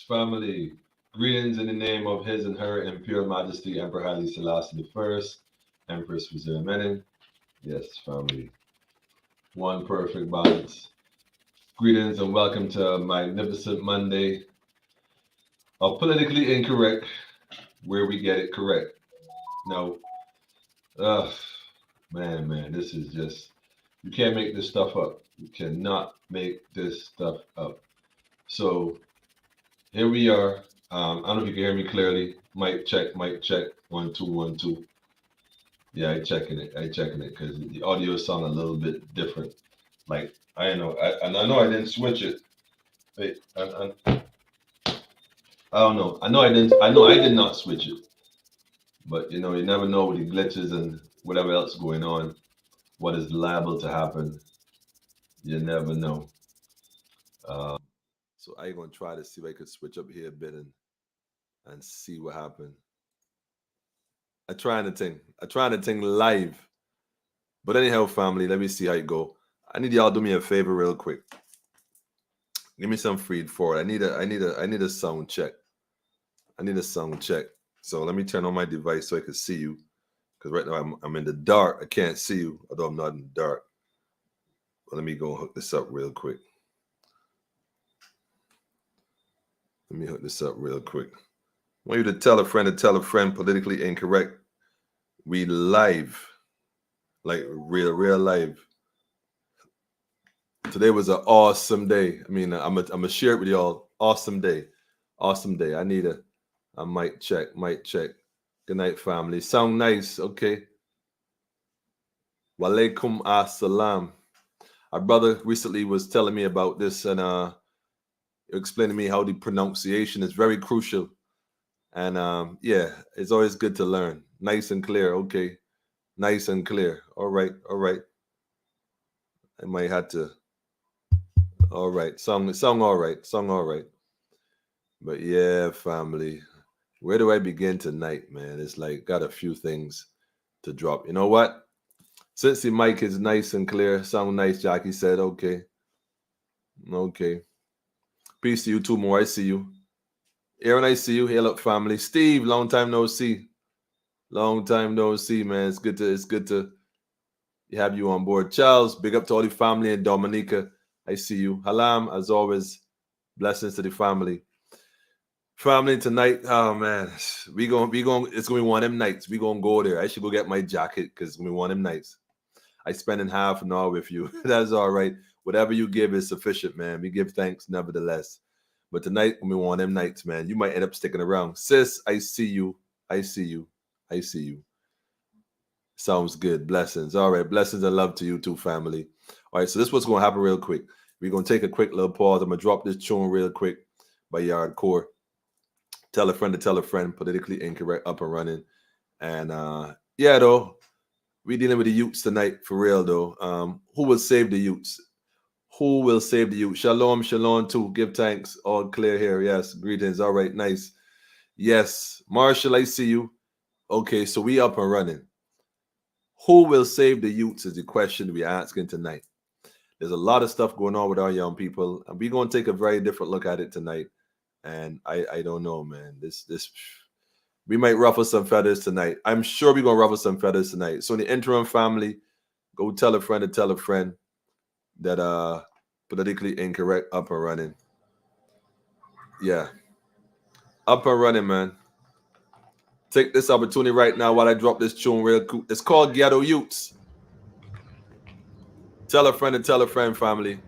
family. Greetings in the name of His and Her Imperial Majesty Emperor Haile Selassie I, Empress Wazir Menin. Yes, family. One perfect balance. Greetings and welcome to a magnificent Monday of Politically Incorrect, where we get it correct. Now, ugh, man, this is just, you can't make this stuff up. You cannot make this stuff up. So, here we are. I don't know if you can hear me clearly. Mic check, 1 2 1 2. Yeah, I checking it because the audio sound a little bit different. Like I know, I know I didn't switch it. Wait, I don't know. I know I didn't. I know I did not switch it. But you know, you never know with the glitches and whatever else going on, what is liable to happen. You never know. So I gonna try to see if I could switch up here a bit and see what happened. I trying to think live. But anyhow, family, let me see how it go. I need y'all do me a favor real quick. Give me some feed forward. I need a sound check. I need a sound check. So let me turn on my device so I can see you. Because right now I'm in the dark. I can't see you, although I'm not in the dark. But let me go hook this up real quick. Let me hook this up real quick. I want you to tell a friend, Politically Incorrect. We live. Like real live. Today was an awesome day. I mean, I'm gonna share it with y'all. Awesome day. I need a mic check. Good night, family. Sound nice, okay. Walaikum assalam. Our brother recently was telling me about this and explaining to me how the pronunciation is very crucial. And yeah, it's always good to learn. Nice and clear, okay. Nice and clear. All right. I might have to. All right. Song all right. But yeah, family. Where do I begin tonight, man? It's like got a few things to drop. You know what? Since the mic is nice and clear, sound nice, Jackie said, okay. Peace to you too, more. I see you. Aaron, I see you. Hail up, family. Steve, long time no see. Long time no see, man. It's good to have you on board. Charles, big up to all the family and Dominica. I see you. Halam, as always, blessings to the family. Family tonight, oh man, it's gonna be one of them nights. We gonna go there. I should go get my jacket because it's gonna be one of them nights. I spending half an hour with you. That's all right. Whatever you give is sufficient, man. We give thanks nevertheless. But tonight, gonna be one of them nights, man. You might end up sticking around. Sis, I see you. Sounds good. Blessings. All right. Blessings and love to you too, family. All right. So this is what's going to happen real quick. We're going to take a quick little pause. I'm going to drop this tune real quick by Yardcore. Tell a friend to tell a friend. Politically Incorrect, up and running. And yeah, though, we're dealing with the youths tonight for real, though. Who will save the youths? Who will save the youth? Shalom too. Give thanks. All clear here. Yes. Greetings. All right. Nice. Yes. Marshall, I see you. Okay. So we up and running. Who will save the youths is the question we're asking tonight. There's a lot of stuff going on with our young people, and we're going to take a very different look at it tonight. And I don't know, man. This we might ruffle some feathers tonight. I'm sure we're going to ruffle some feathers tonight. So in the interim, family, go tell a friend to tell a friend that Politically Incorrect up and running. Yeah. Up and running, man. Take this opportunity right now while I drop this tune real quick. It's called Ghetto Youths. Tell a friend and tell a friend, family.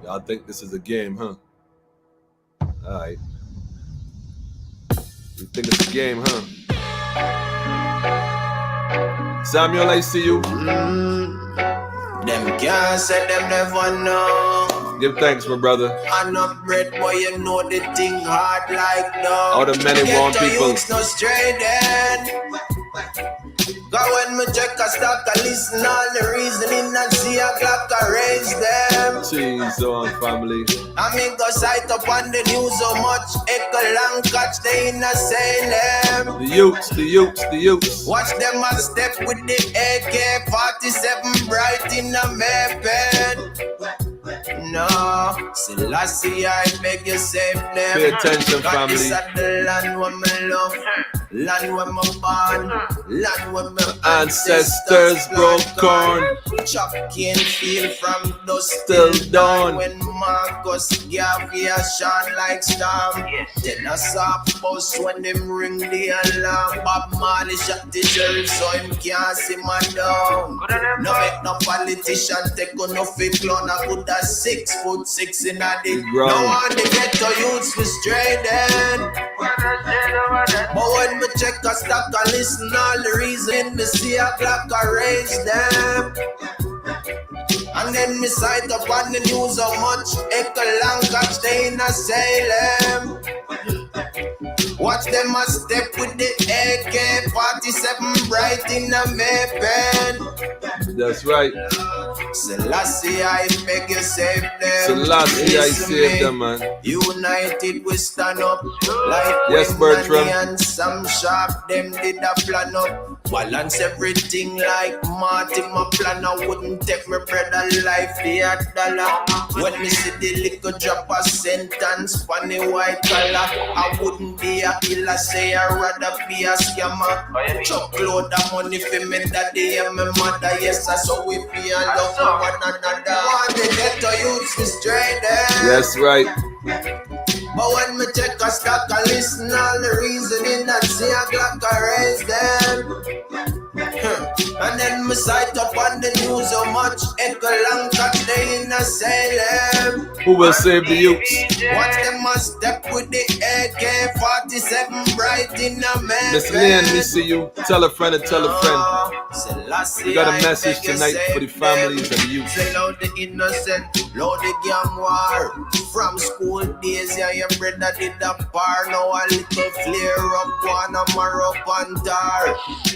Y'all think this is a game, huh? All right. You think it's a game, huh? Samuel, I see you. Them can't say them never know. Give thanks, my brother. I'm not bread, boy, you know the thing hard like no. All the men and women people. No straight then. Go and when me check a stock, I listen all the reasoning and see a clock, I raise them. Cheese on, family. I mean, go sight up on the news so much. Echo long catch they in a Salem. The youths, the youths, the youths. Watch them a step with the AK-47 bright in a Maypen. No, Selassie, I beg you save them. Pay attention, God, family. this is the land where me love, land where me born, land where my Ancestors broke corn. Chop cane feel from dusk Till till dawn. dawn. When Marcus Garvey a shine like storm. Then a soft bus when them ring the alarm. Bob Marley shot the sheriff so him can't see man down. No make no politician take on no fake clown. I could have 6'6" in a dick. ground. No one to get to youths we straight then. But when me check a stock and listen all the reason, me see a clock I raise them. And then me sight up on the news how much Echo long catch they in a Salem. Watch them a step with the AK-47 bright in a Maypen. That's right. Selassie, I beg you save them. Selassie, I Listen saved me. them, man. United we stand up. Like Yes, when Bertram. Manny and Sam Sharp, them did a plan up. Balance everything like Marty, my plan. I wouldn't take my brother life, the dollar. When me see the little drop a sentence on the white collar, I wouldn't be a killer, say I'd rather be a scammer. Chuck load of money for me daddy and my mother, yes, that's how we feel love for one another. Want to get to youths we straight there. That's right. But when me check a stock, I listen all the reasoning and see a clock, I raise them. And then me sight up on the news how much Echo long catch they in a Salem. Who will save the youths? Watch them a step with the AK-47 bright in a man. Miss Lynn, we see you. Tell a friend and tell a friend. We got a message tonight for the families and the youth. Say loud the innocent, loud the gang war. From school days, yeah, your brother did a bar. Now a little flare up, one a marrow tar.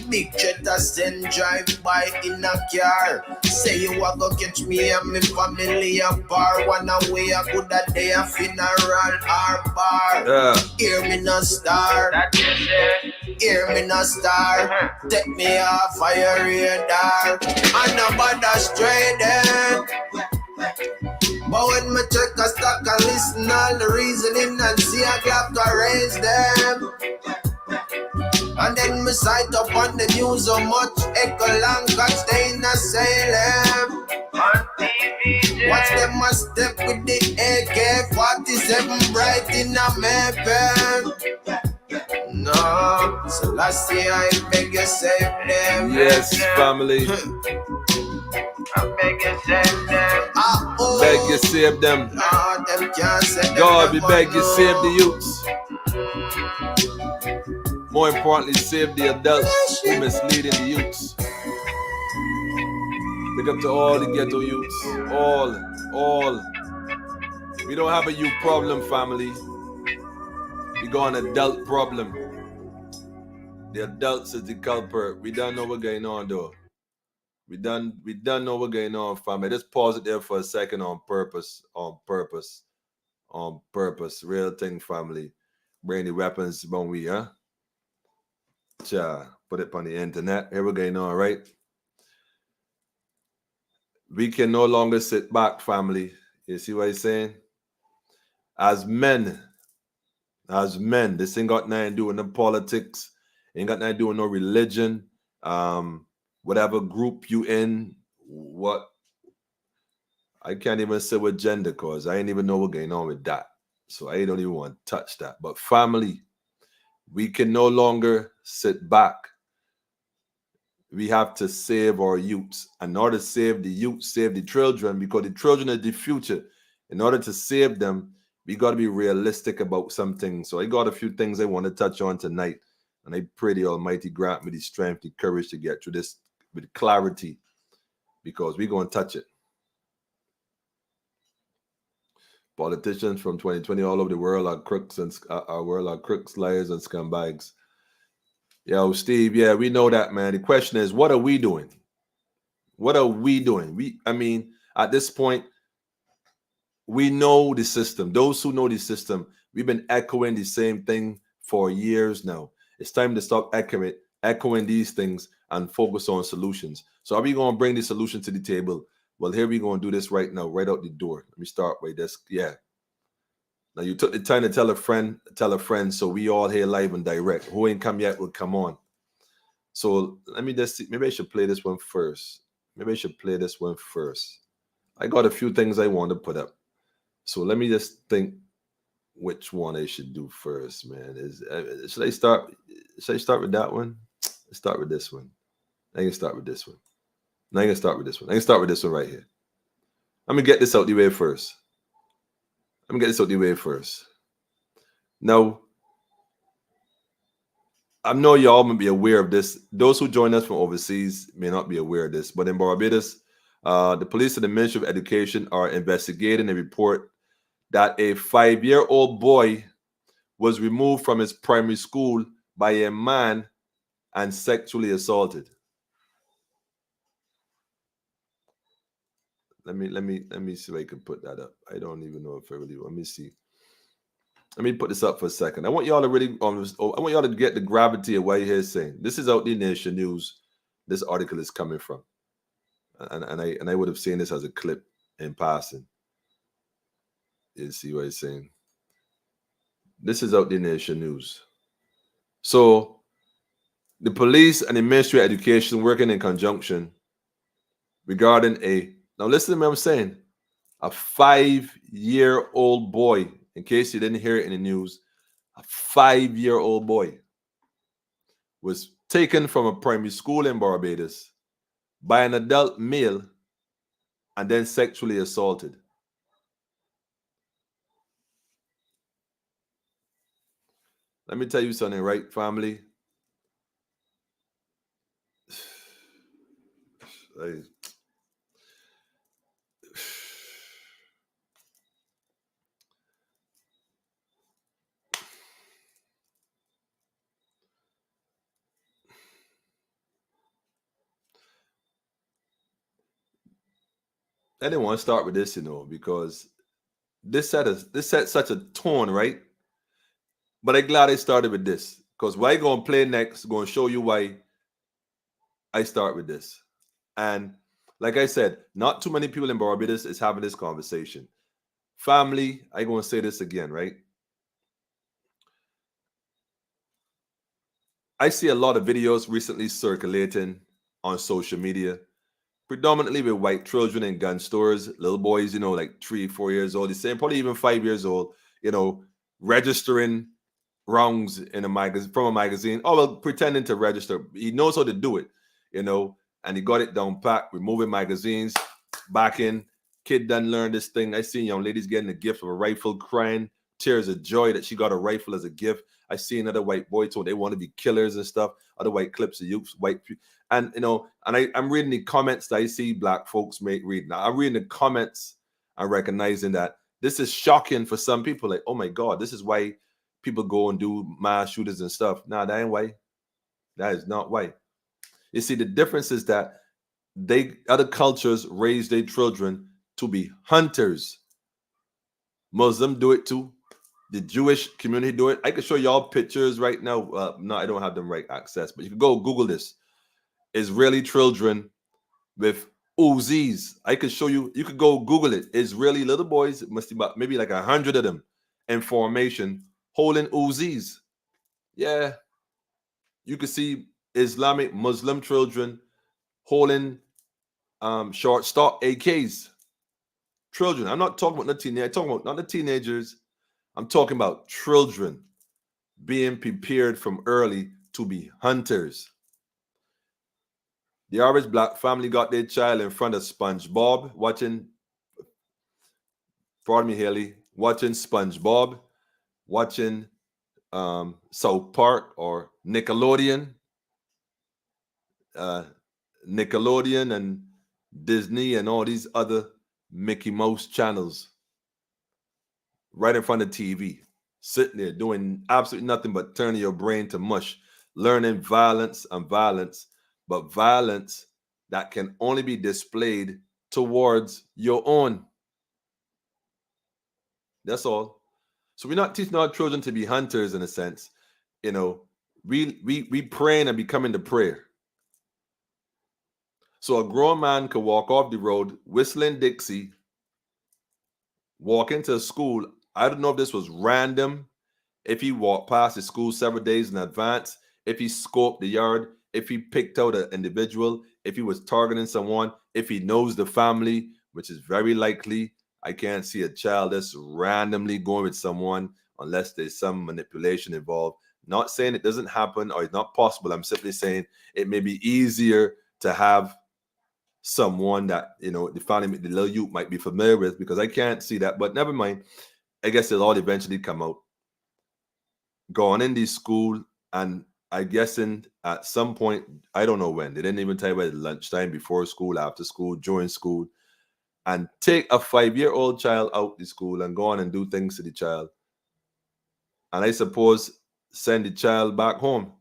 Big jet a send drive by in a car. Say you a go catch me and me family a bar. One away a good a day a funeral or bar. Yeah. Hear me no star. Hear me no star. Take me off fire radar. And no bother straight then. But when me check a stock and listen all the reasoning and see a clock I raise them. And then me sight up on the news how much Echo long catch they in a Salem. Watch them a step with the AK-47 bright in a Maypen. No, Selassie, I beg you save them. Yes, family. I beg you save them. Beg you save them. Lord, them can't save them. God, we beg you save the youths. More importantly, save the adults who misleading the youths. Big up to all the ghetto youths. All. We don't have a youth problem, family. We got an adult problem. The adults is the culprit. We don't know what's going on though. We don't know what's going on, family. Just pause it there for a second on purpose. Real thing, family. Bring the weapons when we, huh? Put it on the internet. Here we're going on, right? We can no longer sit back, family. You see what I'm saying? As men, this ain't got nothing to do with no politics. Ain't got nothing to do with no religion. Whatever group you in, what I can't even say what gender, cause I ain't even know what's going on with that. So I don't even want to touch that. But family, we can no longer sit back. We have to save our youths. In order to save the youth, save the children, because the children are the future. In order to save them, we got to be realistic about some things. So I got a few things I want to touch on tonight. And I pray the Almighty grant me the strength, the courage to get through this with clarity, because we're going to touch it. Politicians from 2020 all over the world are crooks, liars, and scumbags. Yo, Steve, yeah, we know that, man. The question is, what are we doing? What are we doing? I mean, at this point, we know the system. Those who know the system, we've been echoing the same thing for years now. It's time to stop echoing these things and focus on solutions. So are we going to bring the solution to the table? Well, here we're going to do this right now, right out the door. Let me start by this. Yeah. Now you took the time to tell a friend, so we all here live and direct. Who ain't come yet will come on. So let me just see. Maybe I should play this one first. I got a few things I want to put up. So let me just think which one I should do first, man. Should I start with that one? Let's start with this one. I can start with this one. I can start with this one right here. Let me get this out the way first. Now, I know y'all may be aware of this. Those who join us from overseas may not be aware of this, but in Barbados, the police and the Ministry of Education are investigating a report that a 5-year-old boy was removed from his primary school by a man and sexually assaulted. Let me see if I can put that up. I don't even know if I really. Let me see. Let me put this up for a second. I want y'all to really, I want y'all to get the gravity of what you're here saying. This is out the Nation News. This article is coming from, and I would have seen this as a clip in passing. You see what I'm saying? This is out the Nation News. So, the police and the Ministry of Education working in conjunction regarding now listen to what I'm saying, a 5-year-old boy, in case you didn't hear it in the news, a 5-year-old boy was taken from a primary school in Barbados by an adult male and then sexually assaulted. Let me tell you something, right, family? I didn't want to start with this, because this set such a tone, right? But I'm glad I started with this, because what I'm going to play next is going to show you why I start with this. And like I said, not too many people in Barbados is having this conversation. Family, I'm going to say this again, right? I see a lot of videos recently circulating on social media, predominantly with white children in gun stores, little boys, like 3, 4 years old, the same, probably even 5 years old, registering wrongs in a magazine, from a magazine. Oh, well, pretending to register. He knows how to do it, and he got it down pat, removing magazines, back in. Kid done learn this thing. I seen young ladies getting a gift of a rifle, crying tears of joy that she got a rifle as a gift. I see another white boy told they want to be killers and stuff. Other white clips of youth, and I'm reading the comments that I see black folks read. Now I'm reading the comments and recognizing that this is shocking for some people. Like, oh my God, this is why people go and do mass shooters and stuff. Nah, that ain't why. That is not why. You see, the difference is that other cultures raise their children to be hunters. Muslim do it too. The Jewish community do it. I can show y'all pictures right now. No, I don't have them right access, but you can go Google this. Israeli children with Uzis. I could show you. You could go Google it. Israeli little boys, must be about maybe like 100 of them in formation, holding Uzis. Yeah, you could see Islamic Muslim children holding short stock AKs. Children. I'm not talking about the teenagers. I'm talking about not the teenagers. I'm talking about children being prepared from early to be hunters. The average black family got their child in front of SpongeBob watching, pardon me, Haley, watching SpongeBob, watching South Park or Nickelodeon, Nickelodeon and Disney and all these other Mickey Mouse channels right in front of TV, sitting there doing absolutely nothing but turning your brain to mush, learning violence and violence, but violence that can only be displayed towards your own. That's all. So we're not teaching our children to be hunters in a sense. You know, we praying and becoming the prayer. So a grown man could walk off the road whistling Dixie, walk into a school. I don't know if this was random, if he walked past the school several days in advance, if he scoped the yard, if he picked out an individual, if he was targeting someone, if he knows the family, which is very likely. I can't see a child that's randomly going with someone unless there's some manipulation involved. Not saying it doesn't happen or it's not possible. I'm simply saying it may be easier to have someone that, you know, the family, the little youth might be familiar with, because I can't see that. But never mind. I guess it'll all eventually come out. Going in the school, and I guessing at some point, I don't know when, they didn't even tell you about lunchtime, before school, after school, during school, and take a 5-year-old child out the school and go on and do things to the child. And I suppose send the child back home.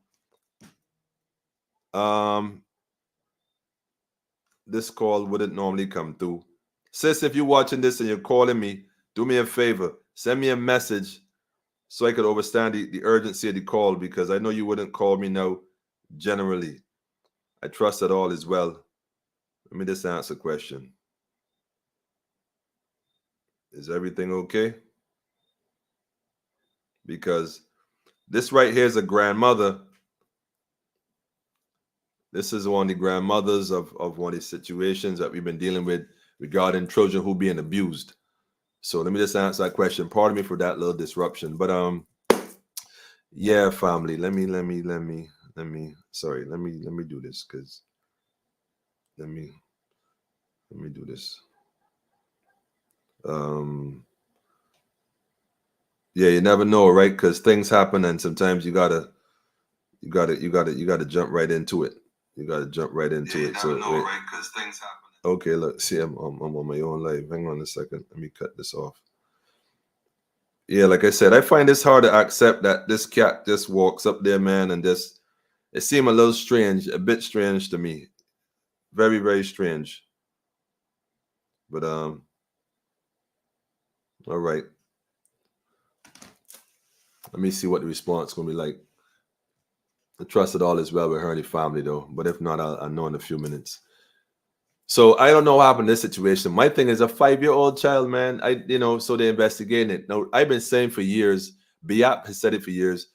This call wouldn't normally come through. Sis, if you're watching this and you're calling me, do me a favor, send me a message so I could understand the urgency of the call, because I know you wouldn't call me now generally. I trust that all is well. Let me just answer a question. Is everything okay? Because this right here is a grandmother. This is one of the grandmothers of one of the situations that we've been dealing with regarding children who being abused. So let me just answer that question. Pardon me for that little disruption. But yeah, family. Let me do this, because let me do this. Yeah, you never know, right? Because things happen, and sometimes you gotta jump right into it. You gotta jump right into it. So know, right? Because things happen. Okay, look, see, I'm on my own live. Hang on a second. Let me cut this off. Yeah, like I said, I find this hard to accept that this cat just walks up there, man, and just, it seemed a little strange, a bit strange to me. Very, very strange. But all right. Let me see what the response is gonna be like. I trust that all is well with her and the family, though. But if not, I'll know in a few minutes. So I don't know what happened in this situation. My thing is a 5-year-old child, man. So they're investigating it. Now, I've been saying for years, Biap has said it for years,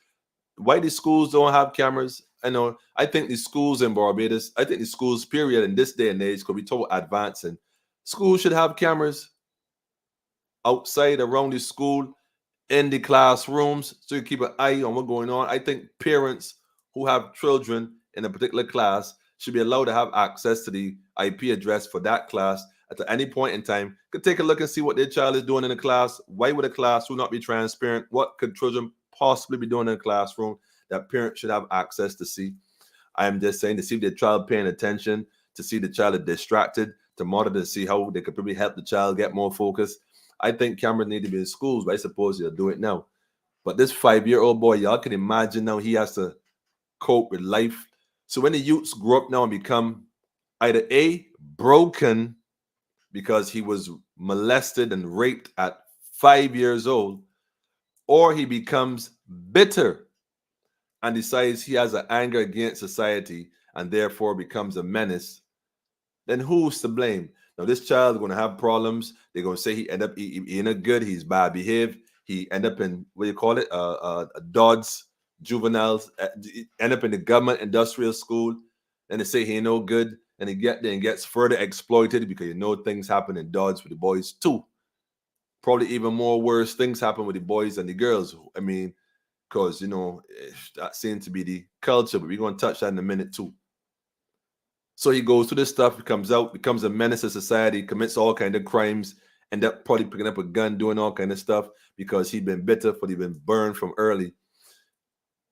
why the schools don't have cameras. I think the schools in Barbados, I think the schools, period, in this day and age, because we told advancing, schools should have cameras outside, around the school, in the classrooms, so you keep an eye on what's going on. I think parents who have children in a particular class should be allowed to have access to the IP address for that class at any point in time. Could take a look and see what their child is doing in the class. Why would a classroom not be transparent? What could children possibly be doing in a classroom that parents should have access to see? I am just saying, to see if the child paying attention, to see the child is distracted, to monitor, to see how they could probably help the child get more focused. I think cameras need to be in schools, but I suppose you'll do it now. But this 5-year-old boy, y'all can imagine now he has to cope with life. So when the youths grow up now and become either A, broken because he was molested and raped at 5 years old, or he becomes bitter and decides he has an anger against society and therefore becomes a menace, then who's to blame? Now, this child is going to have problems. They're going to say he ended up in a good, he's bad behaved. He end up in, what do you call it? Dodds, juveniles, end up in the government industrial school. And they say he ain't no good. And he get there and gets further exploited, because things happen in Dodds with the boys too. Probably even more worse things happen with the boys and the girls. I mean, because, that seems to be the culture. But we're going to touch that in a minute too. So he goes through this stuff, he comes out, becomes a menace to society, commits all kind of crimes, end up probably picking up a gun, doing all kind of stuff because he'd been bitter, for he'd been burned from early.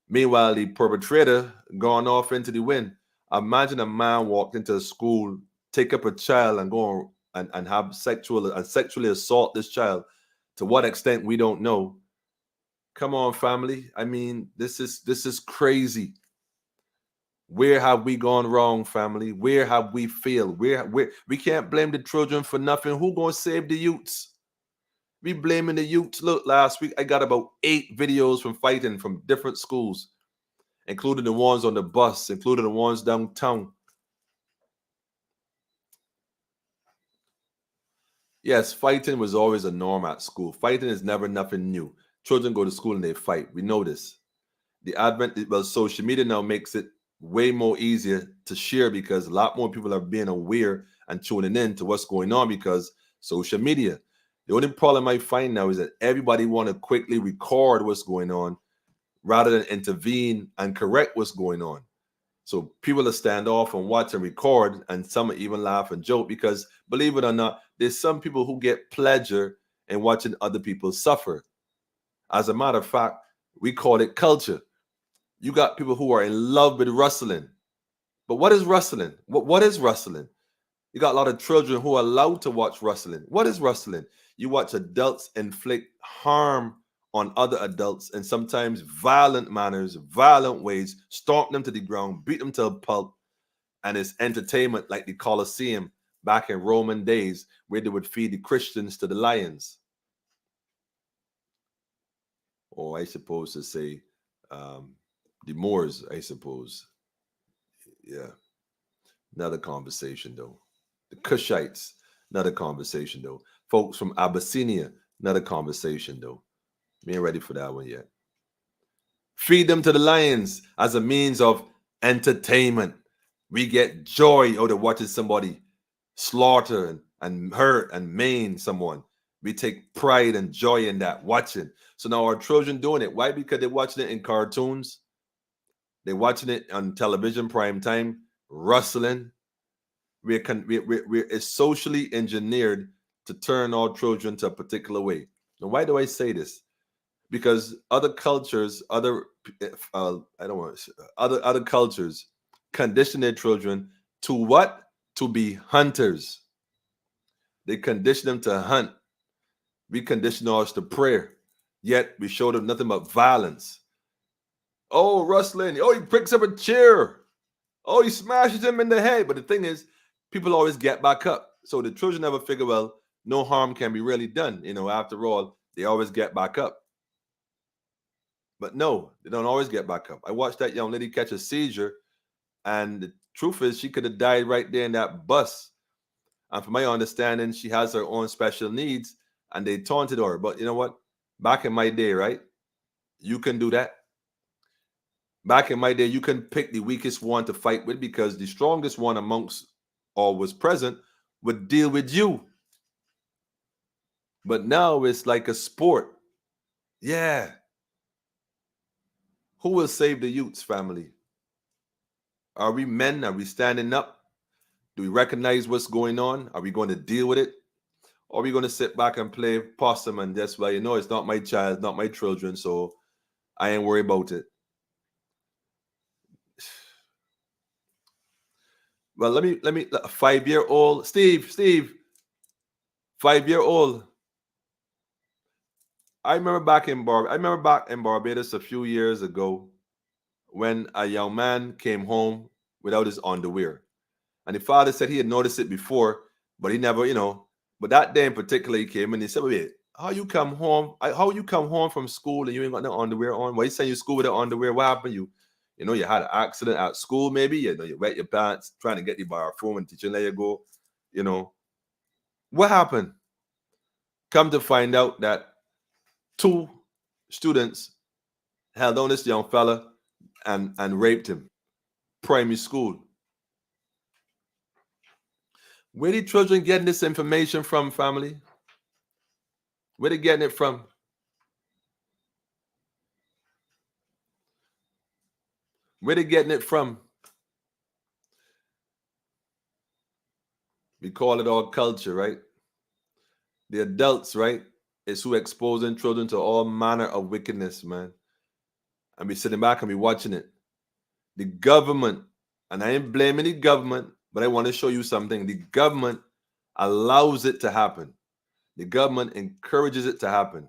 Meanwhile, the perpetrator gone off into the wind. Imagine a man walked into a school, take up a child and go and have sexually assault this child. To what extent, we don't know. Come on, family. I mean, this is crazy. Where have we gone wrong, family? Where have we failed? Where we can't blame the children for nothing. Who gonna save the youths? We blaming the youths. Look, last week I got about 8 videos from fighting from different schools, including the ones on the bus, including the ones downtown. Yes, fighting was always a norm at school. Fighting is never nothing new. Children go to school and they fight. We know this. The advent, well, social media now makes it way more easier to share because a lot more people are being aware and tuning in to what's going on because social media. The only problem I find now is that everybody want to quickly record what's going on rather than intervene and correct what's going on. So people will stand off and watch and record, and some even laugh and joke because, believe it or not, there's some people who get pleasure in watching other people suffer. As a matter of fact, we call it culture. You got people who are in love with wrestling. But what is wrestling? What is wrestling? You got a lot of children who are allowed to watch wrestling. What is wrestling? You watch adults inflict harm on other adults in sometimes violent manners, violent ways, stomp them to the ground, beat them to a pulp, and it's entertainment like the Colosseum back in Roman days where they would feed the Christians to the lions. Or I suppose to say the Moors, I suppose. Yeah. Another conversation, though. The Cushites, another conversation, though. Folks from Abyssinia, another conversation, though. We ain't ready for that one yet. Feed them to the lions as a means of entertainment. We get joy out of watching somebody slaughter and hurt and maim someone. We take pride and joy in that, watching. So now our children doing it. Why? Because they're watching it in cartoons. They're watching it on television, prime time, wrestling. We're socially engineered to turn our children to a particular way. Now, why do I say this? Because other cultures, other cultures condition their children to what? To be hunters. They condition them to hunt. We condition ours to prayer. Yet we show them nothing but violence. Oh, wrestling. Oh, he picks up a chair. Oh, he smashes him in the head. But the thing is, people always get back up. So the children never figure, well, no harm can be really done. You know, after all, they always get back up. But no, they don't always get back up. I watched that young lady catch a seizure, and the truth is she could have died right there in that bus. And from my understanding, she has her own special needs, and they taunted her. But you know what? Back in my day, right? You can do that. Back in my day, you can pick the weakest one to fight with because the strongest one amongst all was present would deal with you. But now it's like a sport. Yeah. Who will save the youths, family? Are we men? Are we standing up? Do we recognize what's going on? Are we going to deal with it? Or are we going to sit back and play possum and just, well, you know, it's not my child, not my children, so I ain't worried about it. Well, let me 5-year-old Steve, 5-year-old. I remember back in Barbados a few years ago when a young man came home without his underwear. And the father said he had noticed it before, but he never, but that day in particular, he came and he said, wait, how you come home from school and you ain't got no underwear on? Why you saying you school with the underwear? What happened? You had an accident at school, maybe, you wet your pants, trying to get the bathroom and teacher let you go, What happened? Come to find out that 2 students held on this young fella and raped him. Primary school. Where the children getting this information from, family? Where they getting it from? Where they getting it from? We call it our culture, right? The adults, right, is who exposing children to all manner of wickedness, man. And we sitting back and we watching it. The government, and I ain't blaming the government, but I want to show you something. The government allows it to happen. The government encourages it to happen.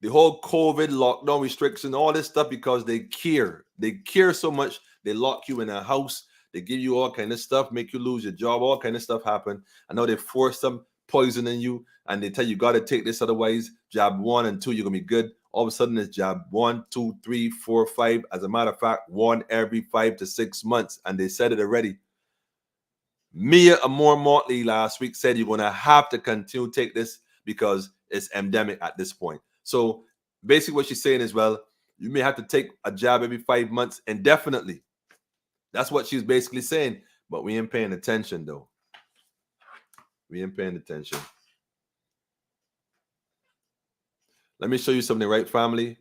The whole COVID lockdown restriction, all this stuff, because they care. They care so much They lock you in a house. They give you all kind of stuff, make you lose your job, all kind of stuff happen. I know they force them poisoning you, and they tell you got to take this, otherwise jab 1 and 2 you're gonna be good. All of a sudden it's jab 1, 2, 3, 4, 5. As a matter of fact, 1 every 5 to 6 months, and they said it already. Mia Amor Motley last week said you're gonna have to continue to take this because it's endemic at this point. So basically what she's saying is, well, you may have to take a jab every 5 months indefinitely. That's what she's basically saying, but we ain't paying attention though. We ain't paying attention. Let me show you something, right, family?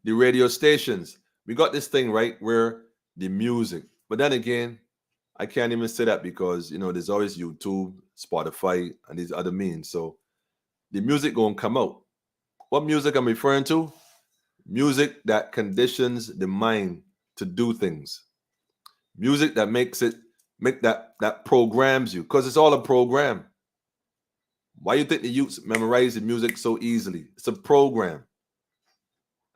The radio stations. We got this thing, right, where the music. But then again, I can't even say that because, you know, there's always YouTube, Spotify, and these other means. So the music gonna come out. What music I'm referring to? Music that conditions the mind to do things. Music that that programs you, because it's all a program. Why you think the youths memorize the music so easily? It's a program.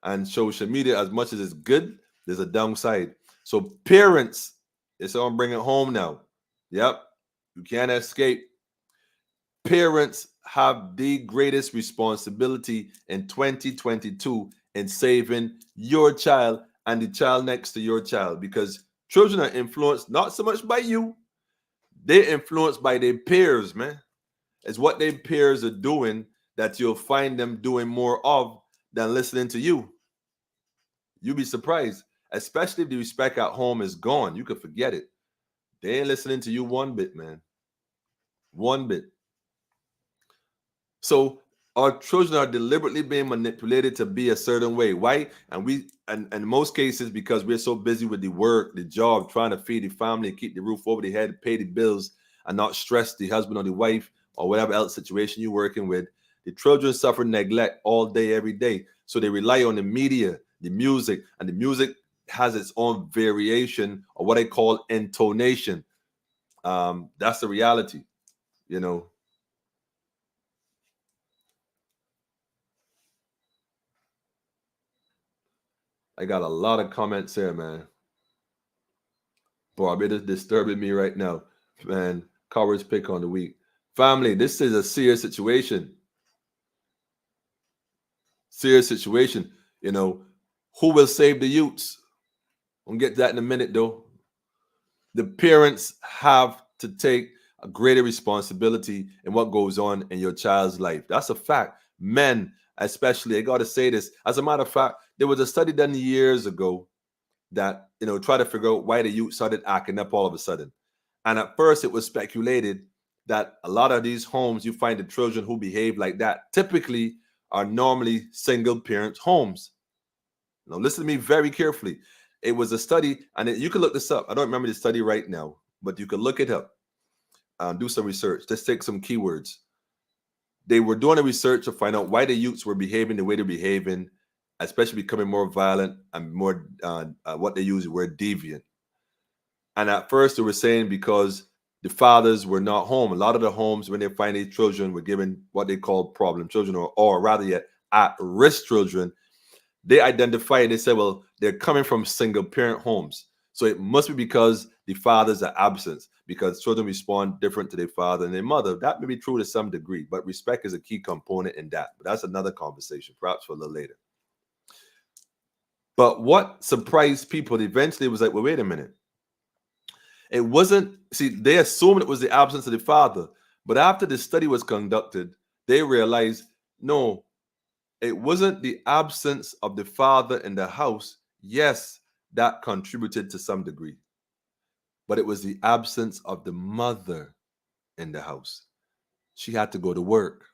And social media, as much as it's good, there's a downside. So parents, it's on bring it home now. Yep, you can't escape. Parents have the greatest responsibility in 2022 in saving your child and the child next to your child, because children are influenced not so much by you, they're influenced by their peers, man. It's what their peers are doing that you'll find them doing more of than listening to you. You'll be surprised, especially if the respect at home is gone. You could forget it. They ain't listening to you one bit, man. One bit. So our children are deliberately being manipulated to be a certain way. Why? And in most cases, because we're so busy with the work, the job, trying to feed the family, keep the roof over the head, pay the bills, and not stress the husband or the wife or whatever else situation you're working with. The children suffer neglect all day, every day. So they rely on the media, the music, and the music has its own variation or what I call intonation. That's the reality, you know. I got a lot of comments here, man. Boy, it is disturbing me right now, man. Cowards pick on the weak. Family, this is a serious situation. Serious situation. You know, who will save the youths? We'll get to that in a minute, though. The parents have to take a greater responsibility in what goes on in your child's life. That's a fact. Men, especially, I got to say this. As a matter of fact, there was a study done years ago that, you know, try to figure out why the youth started acting up all of a sudden. And at first, it was speculated that a lot of these homes, you find the children who behave like that typically are normally single parent homes. Now, listen to me very carefully. It was a study, and you can look this up. I don't remember the study right now, but you can look it up. Do some research. Just take some keywords. They were doing a research to find out why the youths were behaving the way they're behaving, especially becoming more violent and more, what they use the word deviant. And at first, they were saying because the fathers were not home. A lot of the homes, when they find these children, were given what they call problem children, or rather yet, at-risk children. They identify and they say, well, they're coming from single parent homes. So it must be because the fathers are absent, because children respond different to their father and their mother. That may be true to some degree, but respect is a key component in that. But that's another conversation, perhaps for a little later. But what surprised people eventually was like, well, wait a minute. It wasn't, see, they assumed it was the absence of the father. But after the study was conducted, they realized, no, it wasn't the absence of the father in the house. Yes, that contributed to some degree. But it was the absence of the mother in the house. She had to go to work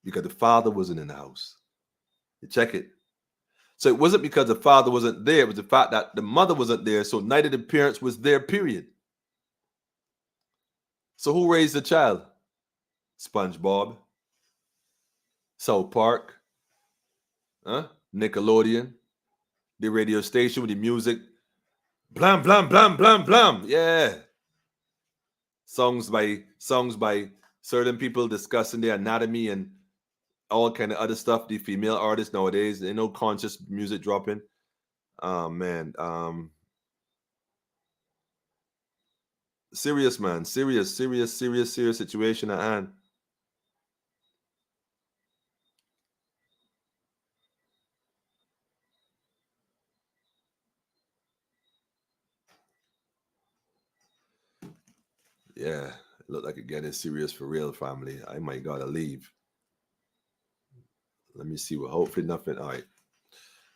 because the father wasn't in the house. You check it. So it wasn't because the father wasn't there. It was the fact that the mother wasn't there. So neither the parents was there, period. So who raised the child? SpongeBob, South Park, Nickelodeon, the radio station with the music. Blam, blam, blam, blam, blam. Yeah. Songs by certain people discussing their anatomy and all kind of other stuff. The female artists nowadays, they no conscious music dropping. Oh man. Serious, man. Serious situation at hand. Yeah, it looked like it getting serious for real, family. I might gotta leave. Let me see what. Hopefully nothing. All right.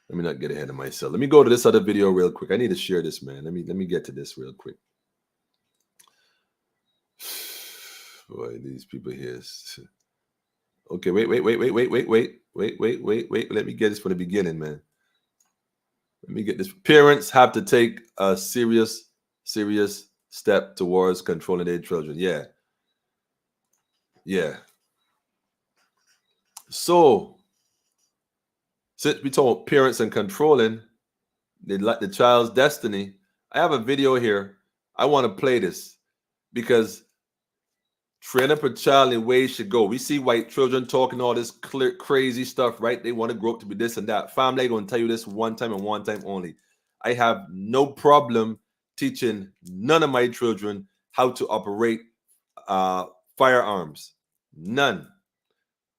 Let me not get ahead of myself. Let me go to this other video real quick. I need to share this, man. Let me get to this real quick. Boy, these people here. Okay, wait. Let me get this from the beginning, man. Let me get this. Parents have to take a serious step towards controlling their children. Yeah. Yeah. So, since we talk parents and controlling the child's destiny, I have a video here. I want to play this because train up a child in ways should go. We see white children talking all this crazy stuff, right? They want to grow up to be this and that. Family, going to tell you this one time and one time only. I have no problem teaching none of my children how to operate firearms. None.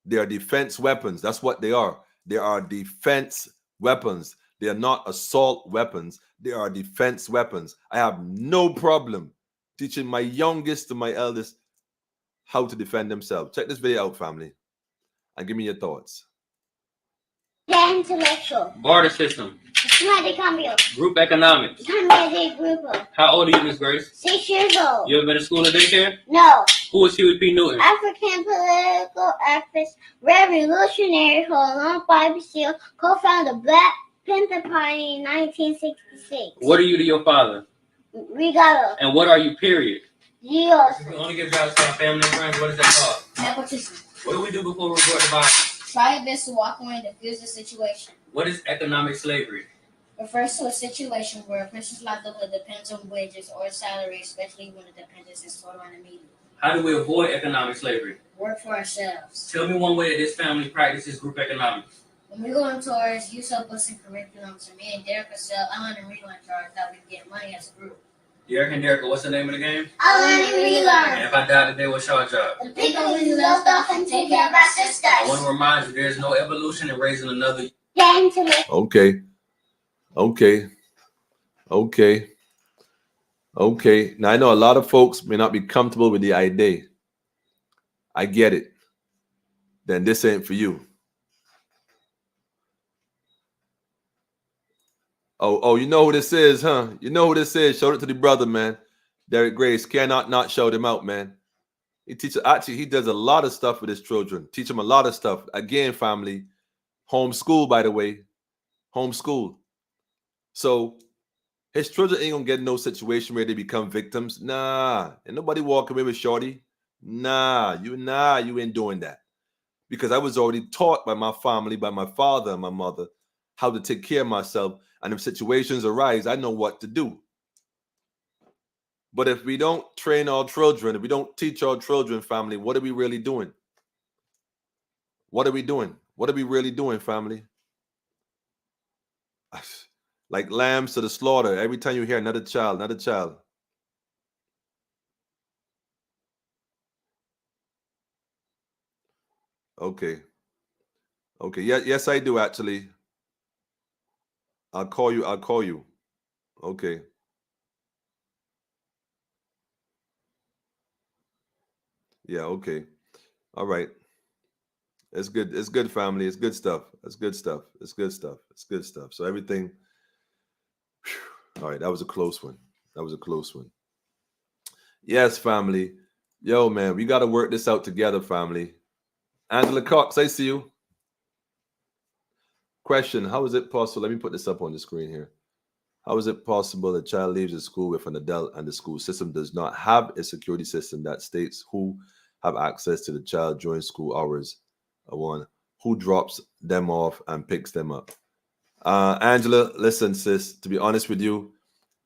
They are defense weapons. That's what they are. They are defense weapons. They are not assault weapons. They are defense weapons. I have no problem teaching my youngest to my eldest how to defend themselves. Check this video out, family, and give me your thoughts. The intellectual. Barter system. Systematic cambio. Group economics. Grupo. How old are you, Miss Grace? 6 years old. You ever been to school or daycare? No. Who was Huey P. Newton? African political activist, revolutionary who alongside Bastille co-founded Black Panther Party in 1966. What are you to your father? Regalo. And what are you, period? Dios. We only give jobs to our family and friends. What is that called? Nepotism. What do we do before we report the body? Try your best to walk away and defuse the situation. What is economic slavery? Refers to a situation where a person's livelihood depends on wages or salary, especially when the dependence is total and immediate. How do we avoid economic slavery? Work for ourselves. Tell me one way that this family practices group economics. When we go on tours, use our books and curriculums, and me and Derek will sell Alan and Relearn charts that we can get money as a group. Derek and Derek, what's the name of the game? Alan and And Relearn. if I die today, what's your job? The people we left off and take care of our sisters. I want to remind you, there's no evolution in raising another. Okay. Now I know a lot of folks may not be comfortable with the idea. I get it. Then this ain't for you. Oh, you know who this is, huh? You know who this is. Showed it to the brother, man. Derek Grace. Cannot not shout him out, man. He does a lot of stuff with his children. Teach them a lot of stuff. Again, family. Homeschool, by the way. Homeschool. So his children ain't gonna get in no situation where they become victims. Nah. Ain't nobody walking away with shorty. Nah, you ain't doing that. Because I was already taught by my family, by my father and my mother, how to take care of myself. And if situations arise, I know what to do. But if we don't train our children, if we don't teach our children, family, what are we really doing? What are we doing? What are we really doing, family? Like lambs to the slaughter. Every time you hear another child. Okay. Yes, I do actually. I'll call you. Okay. Yeah, okay. All right. It's good, family. It's good stuff. So everything. Whew. All right, that was a close one. Yes, family. Yo, man, we got to work this out together, family. Angela Cox, I see you. Question, how is it possible? Let me put this up on the screen here. How is it possible a child leaves the school with an adult and the school system does not have a security system that states who have access to the child during school hours? One, who drops them off and picks them up? Angela, listen, sis, to be honest with you,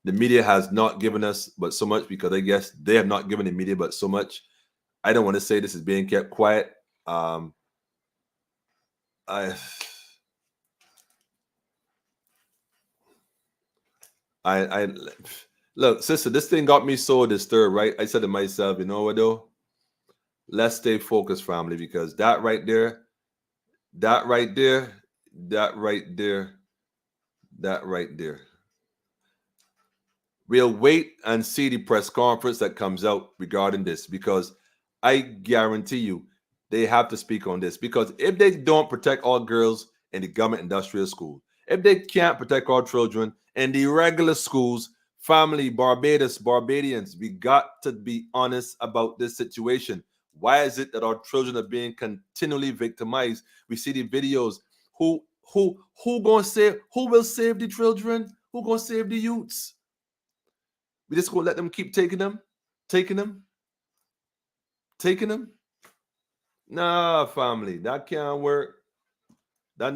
the media has not given us but so much, because I guess they have not given the media but so much. I don't want to say this is being kept quiet. Look, sister, this thing got me so disturbed, right? I said to myself, you know what though? Let's stay focused, family, because that right there, that right there, that right there, that right there. We'll wait and see the press conference that comes out regarding this, because I guarantee you they have to speak on this. Because if they don't protect all girls in the government industrial school, if they can't protect our children in the regular schools, family, Barbadians, we got to be honest about this situation. Why is it that our children are being continually victimized? We see the videos. Who gonna save? Who will save the children? Who gonna save the youths? We just gonna let them keep taking them? Nah, family, that can't work. That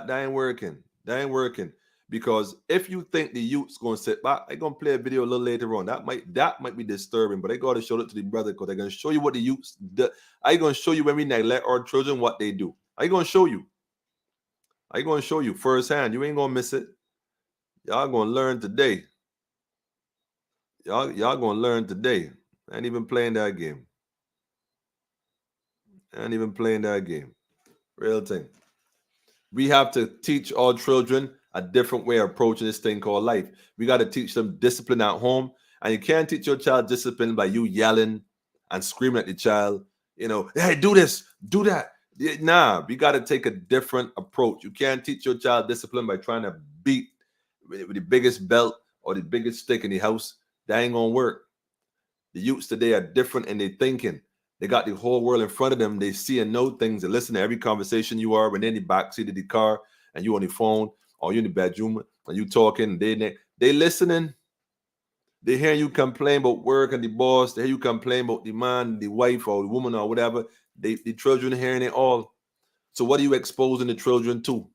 ain't working. That ain't working. Because if you think the youth's gonna sit back, I'm gonna play a video a little later on. That might be disturbing, but I gotta show it to the brother, because they're gonna show you what the youths do. I'm gonna show you when we neglect our children what they do. I'm gonna show you. I'm gonna show you firsthand. You ain't gonna miss it. Y'all gonna learn today. Y'all gonna learn today. I ain't even playing that game. Real thing. We have to teach our children a different way of approaching this thing called life. We got to teach them discipline at home. And you can't teach your child discipline by you yelling and screaming at the child, hey, do this, do that. Nah, we got to take a different approach. You can't teach your child discipline by trying to beat with the biggest belt or the biggest stick in the house. That ain't going to work. The youths today are different in their thinking. They got the whole world in front of them. They see and know things. They listen to every conversation you are when they're in the backseat of the car and you on the phone or you in the bedroom and you talking. They listening. They hear you complain about work and the boss. They hear you complain about the man, the wife, or the woman, or whatever. The children hearing it all. So what are you exposing the children to?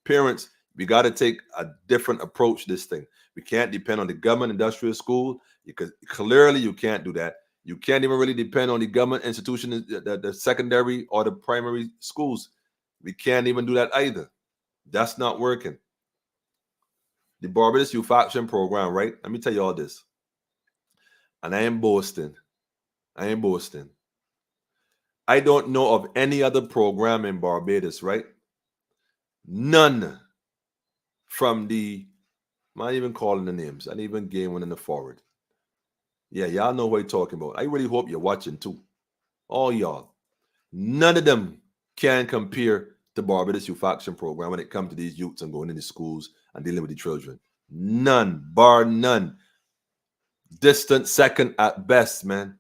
Parents, we got to take a different approach to this thing. We can't depend on the government industrial school, because clearly you can't do that. You can't even really depend on the government institution, the secondary or the primary schools. We can't even do that either. That's not working. The Barbados Youth Action Program, right? Let me tell you all this. And I ain't boasting. I don't know of any other program in Barbados, right? None from the, I'm not even calling the names. I didn't even game one in the forward. Yeah, y'all know what I'm talking about. I really hope you're watching too. All y'all. None of them can compare to Barbados Youth Action Program when it comes to these youths and going into schools and dealing with the children. None, bar none. Distant second at best, man.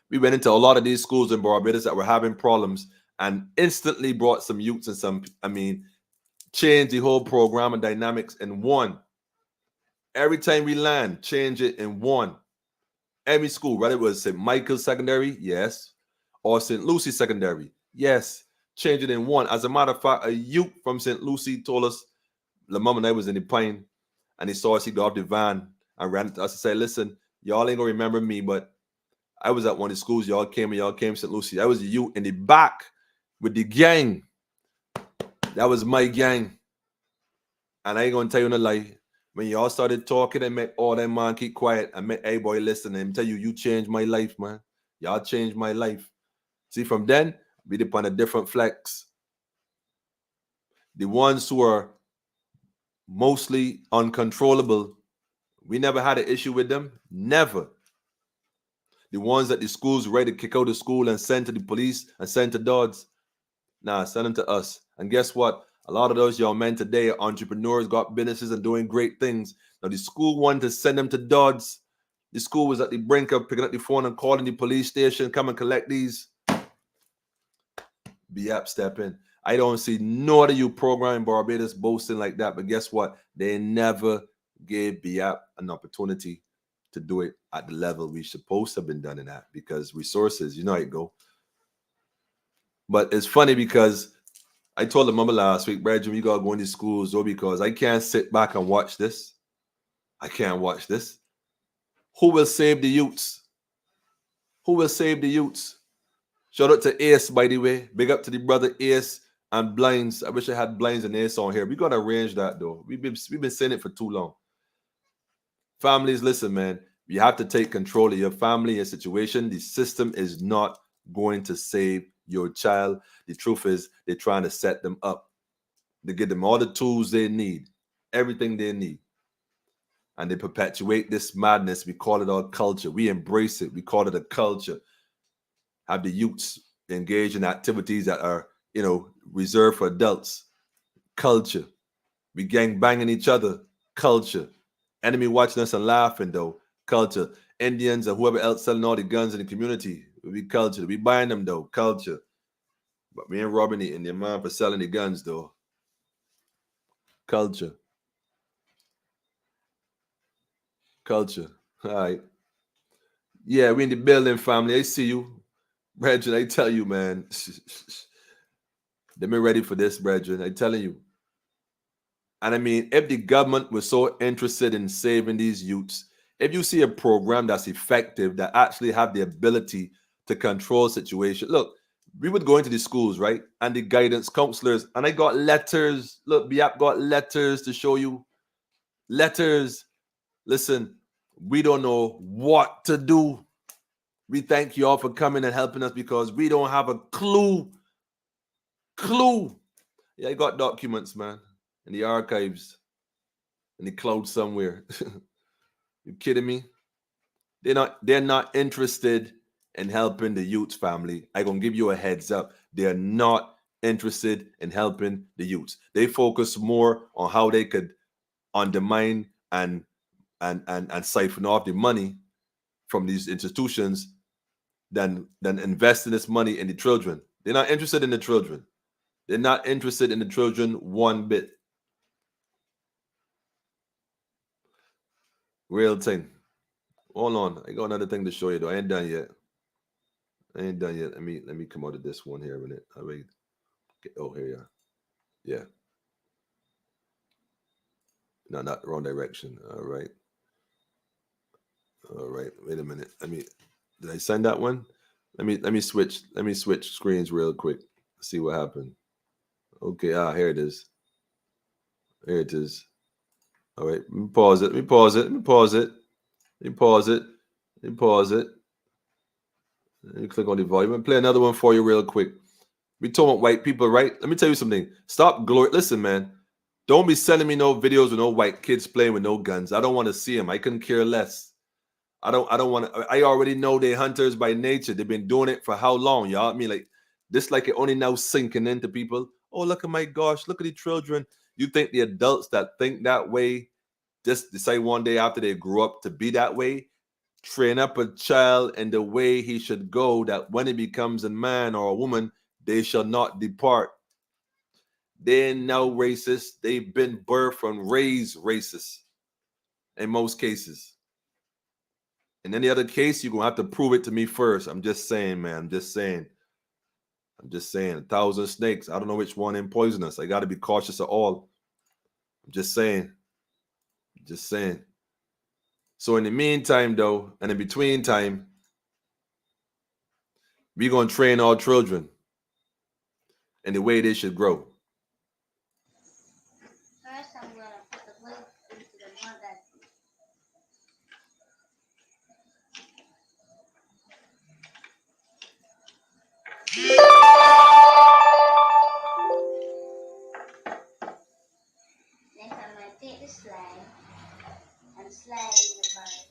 We went into a lot of these schools in Barbados that were having problems and instantly brought some youths and changed the whole program and dynamics in one. Every time we land, change it in one. Every school, whether it was St. Michael's Secondary, yes, or St. Lucie Secondary, yes, change it in one. As a matter of fact, a youth from St. Lucie told us, the mom and I was in the plane, and he saw us, he got off the van and ran to us and said, listen, y'all ain't gonna remember me, but I was at one of the schools, y'all came St. Lucie. I was a youth in the back with the gang. That was my gang. And I ain't gonna tell you no lie. When y'all started talking and make all that man keep quiet and make hey boy listen and tell you changed my life, man. Y'all changed my life. See, from then, we did on a different flex. The ones who are mostly uncontrollable, we never had an issue with them. Never. The ones that the schools ready to kick out of school and send to the police and send to DODs, nah, send them to us. And guess what? A lot of those young men today are entrepreneurs, got businesses and doing great things. Now, the school wanted to send them to DODs. The school was at the brink of picking up the phone and calling the police station, come and collect these. BAP step in. I don't see no other youth program in Barbados boasting like that. But guess what? They never gave BAP an opportunity to do it at the level we supposed to have been done in that, because resources, you know how it go. But it's funny because I told the mama last week, Bradley, you gotta go into schools though, because I can't sit back and watch this. I can't watch this. Who will save the youths? Who will save the youths? Shout out to Ace, by the way. Big up to the brother Ace and Blinds. I wish I had Blinds and Ace on here. We gotta arrange that though. We've been saying it for too long. Families, listen, man. You have to take control of your family and situation. The system is not going to save your child. The truth is, they're trying to set them up. They give them all the tools they need, everything they need. And they perpetuate this madness. We call it our culture. We embrace it. We call it a culture. Have the youths engage in activities that are, reserved for adults. Culture. We gang banging each other. Culture. Enemy watching us and laughing, though. Culture. Indians and whoever else selling all the guns in the community. We culture. We buying them, though. Culture. But we ain't robbing it in their mind for selling the guns, though. Culture. Culture. All right. Yeah, we in the building, family. I see you. Brethren, I tell you, man. They've been ready for this, brethren. I'm telling you. And I mean, if the government was so interested in saving these youths, if you see a program that's effective, that actually have the ability to control situation. Look, we would go into the schools, right? And the guidance counselors, and I got letters. Look, Biap got letters to show you. Letters. Listen, we don't know what to do. We thank you all for coming and helping us because we don't have a clue. Yeah, I got documents, man, in the archives, in the cloud somewhere. You kidding me? They're not interested in helping the youths, family. I'm gonna give you a heads up. They're not interested in helping the youths. They focus more on how they could undermine and siphon off the money from these institutions than investing this money in the children. They're not interested in the children. They're not interested in the children one bit. Real thing. Hold on. I got another thing to show you, though. I ain't done yet. Let me come out of this one here a minute. Here. Yeah. No, not wrong direction. All right. Wait a minute. Did I send that one? Let me switch screens real quick. See what happened. Okay, here it is. All right, let me pause it. Let me click on the volume and play another one for you real quick. We talking about white people, right? Let me tell you something. Stop listen, man. Don't be sending me no videos with no white kids playing with no guns. I don't want to see them. I couldn't care less. I don't want to. I already know they're hunters by nature. They've been doing it for how long, y'all? I mean, like this, like it only now sinking into people. Oh, look at my gosh, look at the children. You think the adults that think that way just decide one day after they grew up to be that way? Train up a child in the way he should go, that when he becomes a man or a woman, they shall not depart. They're now racist. They've been birthed and raised racist in most cases. In any other case, you're going to have to prove it to me first. I'm just saying, man. I'm just saying. 1,000 snakes. I don't know which one is poisonous. I got to be cautious of all. I'm just saying. So in the meantime, though, and in between time, we're going to train our children in the way they should grow. First, I'm going to put the blade into the mud that next, I'm going to take the slide and slide in the bag.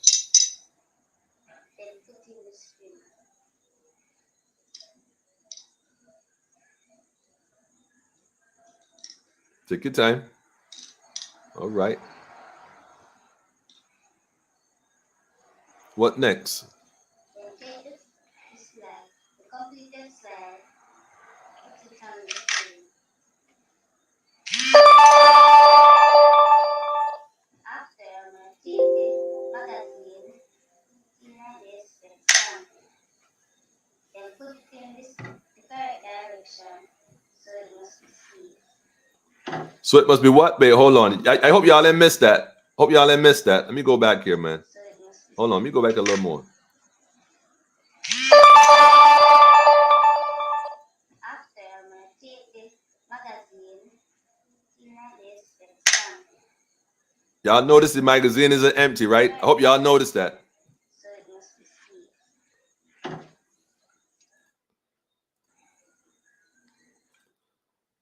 Then put in the string. Take your time. All right. What next? Then take the slide, the completed slide, put it on the string. After, I'm going to take the magazine in this example. Then put it in the correct direction so it must be seen. So it must be what? Wait, hold on. I hope y'all didn't miss that. Let me go back here, man. Hold on. Let me go back a little more. After, I'm going to take this magazine in this example. Y'all notice the magazine isn't empty, right? I hope y'all noticed that. So it must be safe.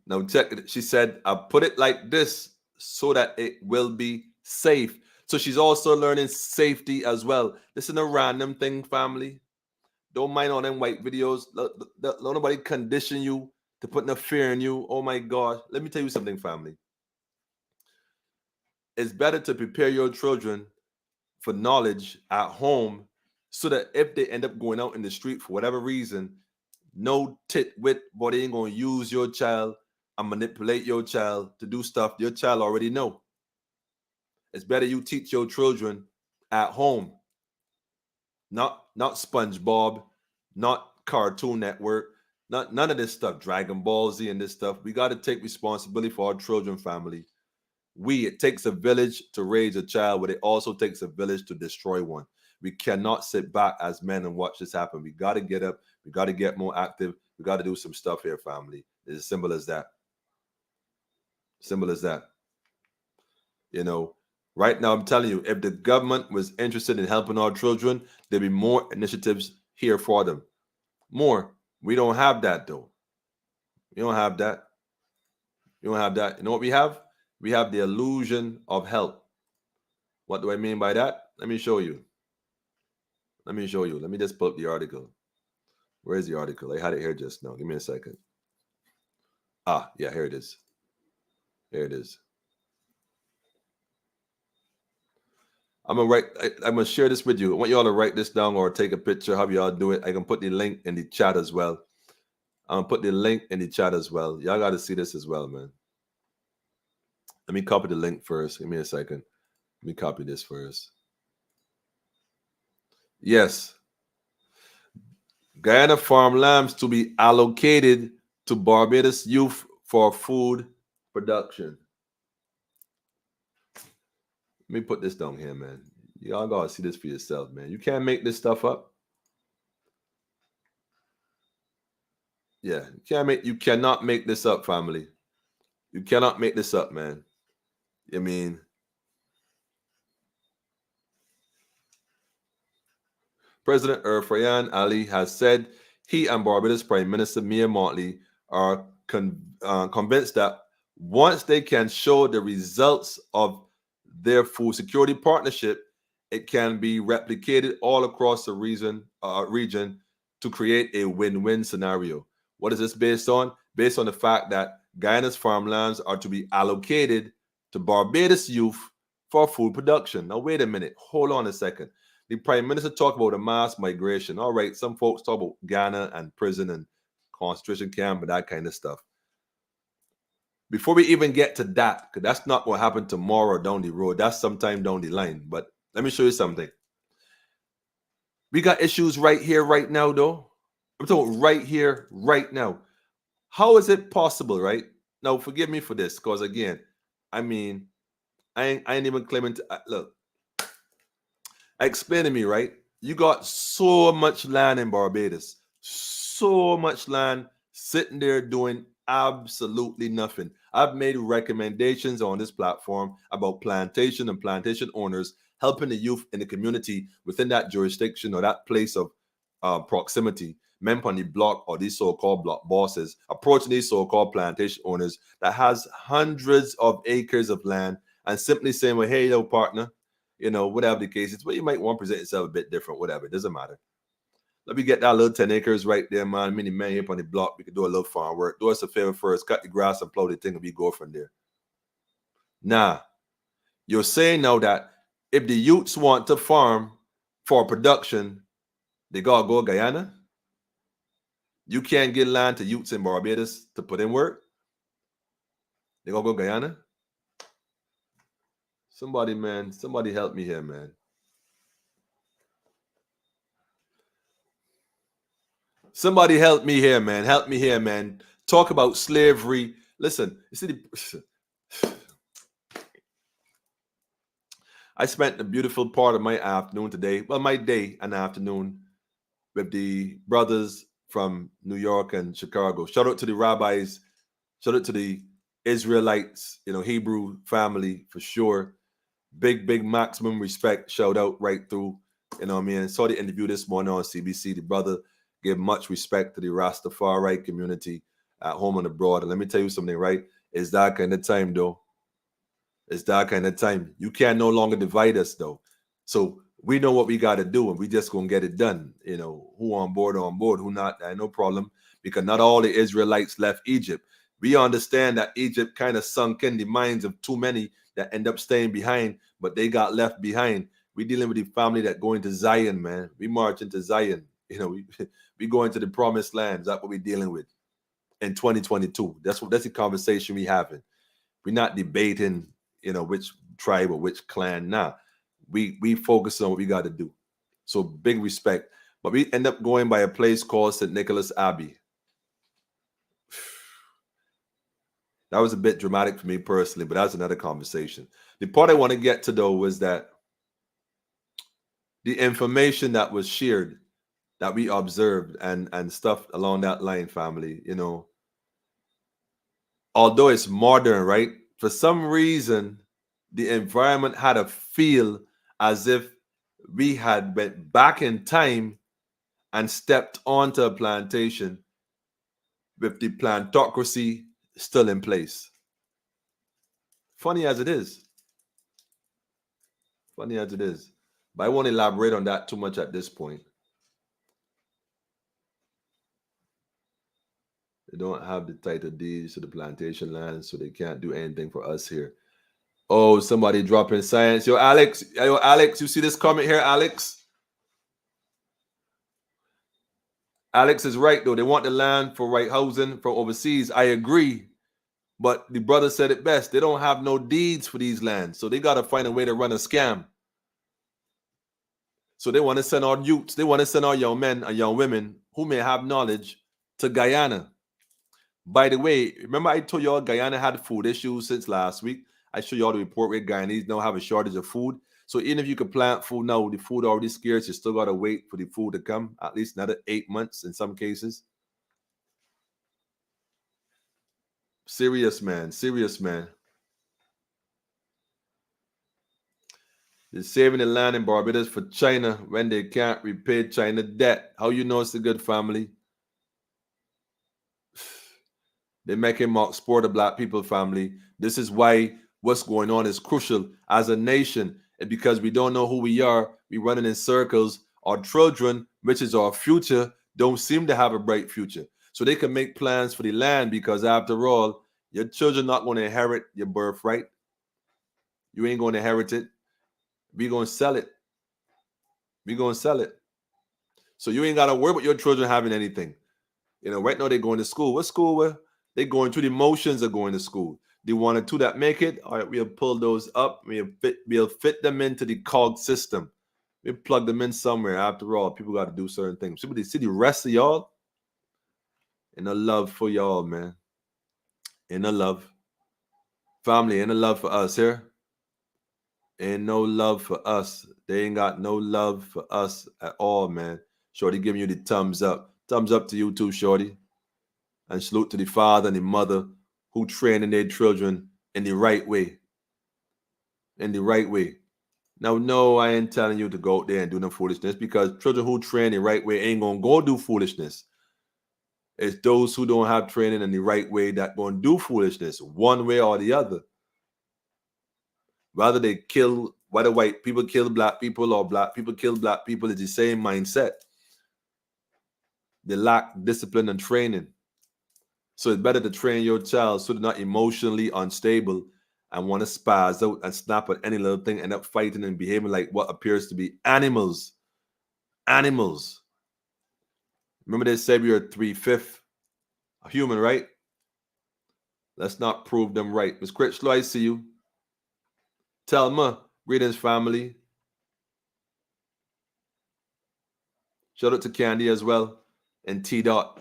Now check it. She said, I put it like this so that it will be safe. So she's also learning safety as well. This isn't a random thing, family. Don't mind all them white videos. Let nobody condition you to put no fear in you. Oh my God. Let me tell you something, family. It's better to prepare your children for knowledge at home so that if they end up going out in the street for whatever reason, no titwit body ain't going to use your child and manipulate your child to do stuff your child already know. It's better you teach your children at home. Not SpongeBob, not Cartoon Network, none of this stuff, Dragon Ball Z and this stuff. We got to take responsibility for our children, family. It takes a village to raise a child, but it also takes a village to destroy one. We cannot sit back as men and watch this happen. We got to get up. We got to get more active. We got to do some stuff here, family. It's as simple as that. Simple as that. You know, right now, I'm telling you, if the government was interested in helping our children, there'd be more initiatives here for them. More. We don't have that, though. We don't have that. We don't have that. You know what we have? We have the illusion of help. What do I mean by that? Let me show you. Let me just pull up the article. Where is the article? I had it here just now. Give me a second. Ah, yeah, here it is. Here it is. I'm gonna share this with you. I want y'all to write this down or take a picture. How y'all do it? I can put the link in the chat as well. I'm gonna put the link in the chat as well. Y'all got to see this as well, man. Let me copy the link first. Give me a second. Let me copy this first. Yes. Guyana farm lambs to be allocated to Barbados youth for food production. Let me put this down here, man. Y'all gotta see this for yourself, man. You can't make this stuff up. Yeah, you cannot make this up, family. You cannot make this up, man. I mean, President Erfayan Ali has said he and Barbados Prime Minister Mia Mottley are convinced that once they can show the results of their food security partnership, it can be replicated all across the region to create a win-win scenario. What is this based on? Based on the fact that Guyana's farmlands are to be allocated to Barbados youth for food production. Now, wait a minute. Hold on a second. The Prime Minister talked about a mass migration. All right, some folks talk about Ghana and prison and concentration camp and that kind of stuff. Before we even get to that, because that's not what happened tomorrow down the road. That's sometime down the line. But let me show you something. We got issues right here, right now, though. I'm talking right here, right now. How is it possible, right? Now, forgive me for this, because again, I mean, I ain't even claiming to look. Explain to me, right? You got so much land in Barbados, so much land sitting there doing absolutely nothing. I've made recommendations on this platform about plantation and plantation owners helping the youth in the community within that jurisdiction or that place of proximity. Men on the block or these so-called block bosses approaching these so-called plantation owners that has hundreds of acres of land and simply saying, well, hey, yo, partner, you know, whatever the case is, but you might want to present yourself a bit different, whatever. It doesn't matter. Let me get that little 10 acres right there, man. Many men here on the block. We can do a little farm work. Do us a favor first. Cut the grass and plow the thing and we go from there. Nah. You're saying now that if the youths want to farm for production, they got to go Guyana? You can't get land to youths in Barbados to put in work? They got to go Guyana? Somebody, man, somebody help me here, man. Somebody help me here, man. Help me here, man. Talk about slavery. Listen, you see, I spent a beautiful part of my afternoon today, well, my day and afternoon with the brothers from New York and Chicago. Shout out to the rabbis. Shout out to the Israelites, you know, Hebrew family for sure. Big maximum respect. Shout out right through. You know what I mean? I saw the interview this morning on CBC. The brother gave much respect to the Rastafari community at home and abroad. And let me tell you something, right? It's that kind of time, though. It's that kind of time. You can't no longer divide us, though. So we know what we got to do, and we just going to get it done. You know, who on board, who not, no problem. Because not all the Israelites left Egypt. We understand that Egypt kind of sunk in the minds of too many that end up staying behind, but they got left behind. We dealing with the family that going to Zion, man. We march into Zion. You know, we go into the promised land. That's what we're dealing with in 2022. That's the conversation we having. We're not debating, you know, which tribe or which clan. Nah, we focus on what we got to do. So big respect. But we end up going by a place called St. Nicholas Abbey. That was a bit dramatic for me personally, but that's another conversation. The part I want to get to, though, was that the information that was shared, that we observed and stuff along that line, family, you know, although it's modern, right? For some reason, the environment had a feel as if we had went back in time and stepped onto a plantation with the plantocracy still in place. Funny as it is. Funny as it is. But I won't elaborate on that too much at this point. They don't have the title deeds to the plantation land, so they can't do anything for us here. Oh, somebody dropping science. Yo, Alex, you see this comment here, Alex? Alex is right, though. They want the land for right housing from overseas. I agree. But the brother said it best. They don't have no deeds for these lands. So they got to find a way to run a scam. So they want to send our youths, they want to send our young men and young women who may have knowledge to Guyana. By the way, remember I told y'all Guyana had food issues since last week? I showed y'all the report where Guyanese now have a shortage of food. So even if you could plant food now, the food already scarce, you still got to wait for the food to come, at least another 8 months in some cases. Serious, man. Serious, man. They're saving the land in Barbados for China when they can't repay China debt. How you know it's a good family? They make him mock sport of black people, family. This is why what's going on is crucial as a nation. And because we don't know who we are, we running in circles. Our children, which is our future, don't seem to have a bright future. So they can make plans for the land because after all, your children not going to inherit your birthright. You ain't going to inherit it. We're going to sell it. We're going to sell it. So you ain't got to worry about your children having anything. You know, right now they're going to school. What school were they going through? The motions of going to school. The 1 or 2 that make it, all right, we'll pull those up. We'll fit them into the cog system. We'll plug them in somewhere. After all, people got to do certain things. People, they see the rest of y'all in a love for y'all, man. In a love. Family, in a love for us here. Ain't no love for us. They ain't got no love for us at all, man. Shorty giving you the thumbs up. Thumbs up to you too, Shorty. And salute to the father and the mother who training their children in the right way. In the right way. Now, no, I ain't telling you to go out there and do no foolishness, because children who train the right way ain't going to go do foolishness. It's those who don't have training in the right way that going to do foolishness one way or the other. Whether they kill, whether white people kill black people or black people kill black people, it's the same mindset. They lack discipline and training. So it's better to train your child so they're not emotionally unstable and want to spaz out and snap at any little thing, end up fighting and behaving like what appears to be animals. Animals. Remember they said we are 3/5 human, right? Let's not prove them right. Ms. Critchlow, I see you. Telma, greetings, family. Shout out to Candy as well. And T. Dot.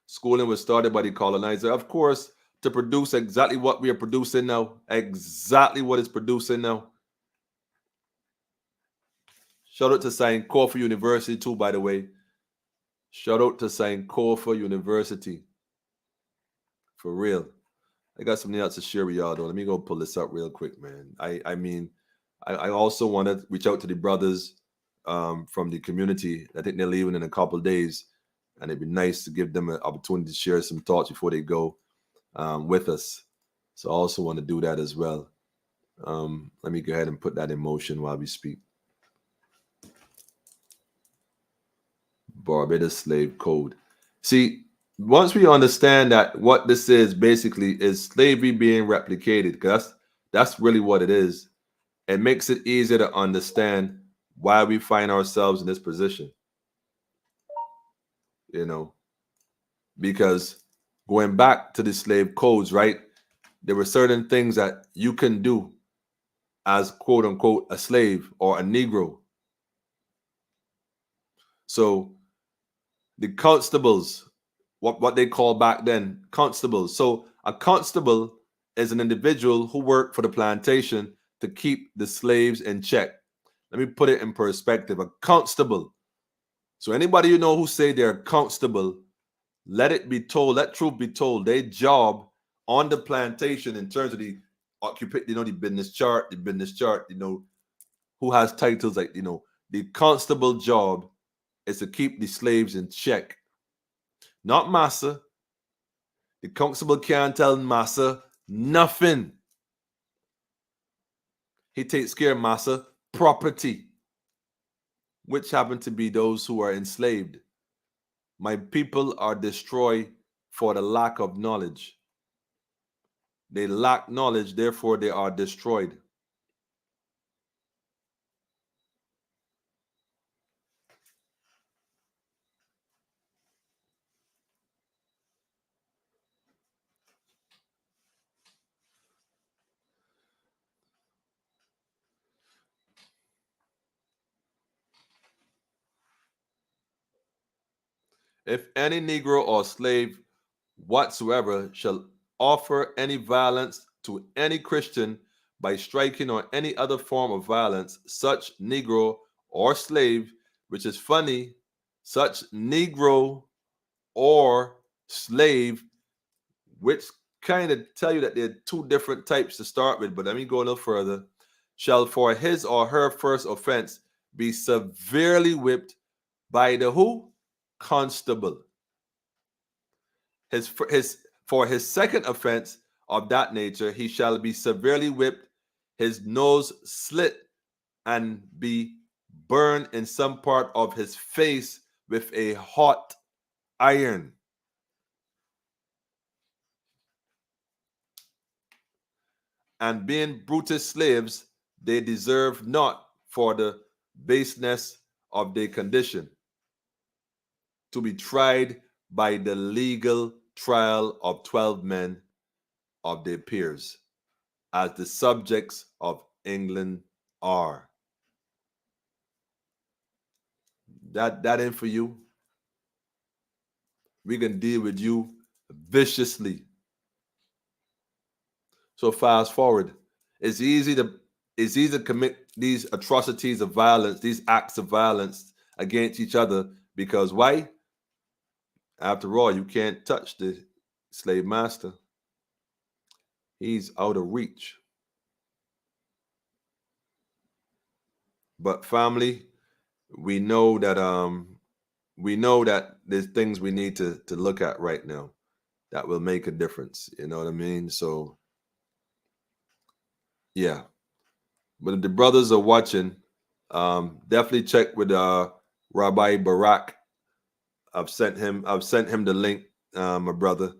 Schooling was started by the colonizer, of course, to produce exactly what we are producing now. Exactly what it's producing now. Shout out to Sankofa University too, by the way. Shout out to Sankofa University. For real. I got something else to share with y'all though. Let me go pull this up real quick, man. I mean, I also want to reach out to the brothers from the community. I think they're leaving in a couple of days, and it'd be nice to give them an opportunity to share some thoughts before they go with us. So I also want to do that as well. Let me go ahead and put that in motion while we speak. Barbados Slave Code. See, once we understand that what this is basically is slavery being replicated, because that's really what it is, it makes it easier to understand why we find ourselves in this position. You know, because going back to the slave codes, right? There were certain things that you can do as quote unquote a slave or a Negro. So the constables, what they call back then constables. So a constable is an individual who worked for the plantation to keep the slaves in check. Let me put it in perspective. A constable. So anybody you know who say they're a constable, let it be told, let truth be told, their job on the plantation in terms of the occupation, the business chart, who has titles like, the constable job is to keep the slaves in check. Not massa. The constable can't tell massa nothing. He takes care of massa property, which happen to be those who are enslaved. My people are destroyed for the lack of knowledge. They lack knowledge, therefore they are destroyed. If any Negro or slave whatsoever shall offer any violence to any Christian by striking or any other form of violence, such Negro or slave, which is funny, such Negro or slave, which kind of tell you that there are two different types to start with, but let me go a little further, shall for his or her first offense be severely whipped by the who? Constable. For his second offense of that nature, he shall be severely whipped, his nose slit, and be burned in some part of his face with a hot iron. And being brutish slaves, they deserve not for the baseness of their condition to be tried by the legal trial of 12 men of their peers, as the subjects of England are. That ain't for you. We can deal with you viciously. So fast forward. It's easy to commit these atrocities of violence, these acts of violence against each other, because why? After all, you can't touch the slave master. He's out of reach. But family, we know that there's things we need to look at right now that will make a difference. You know what I mean? So yeah. But if the brothers are watching, definitely check with Rabbi Barak. I've sent him the link, my brother,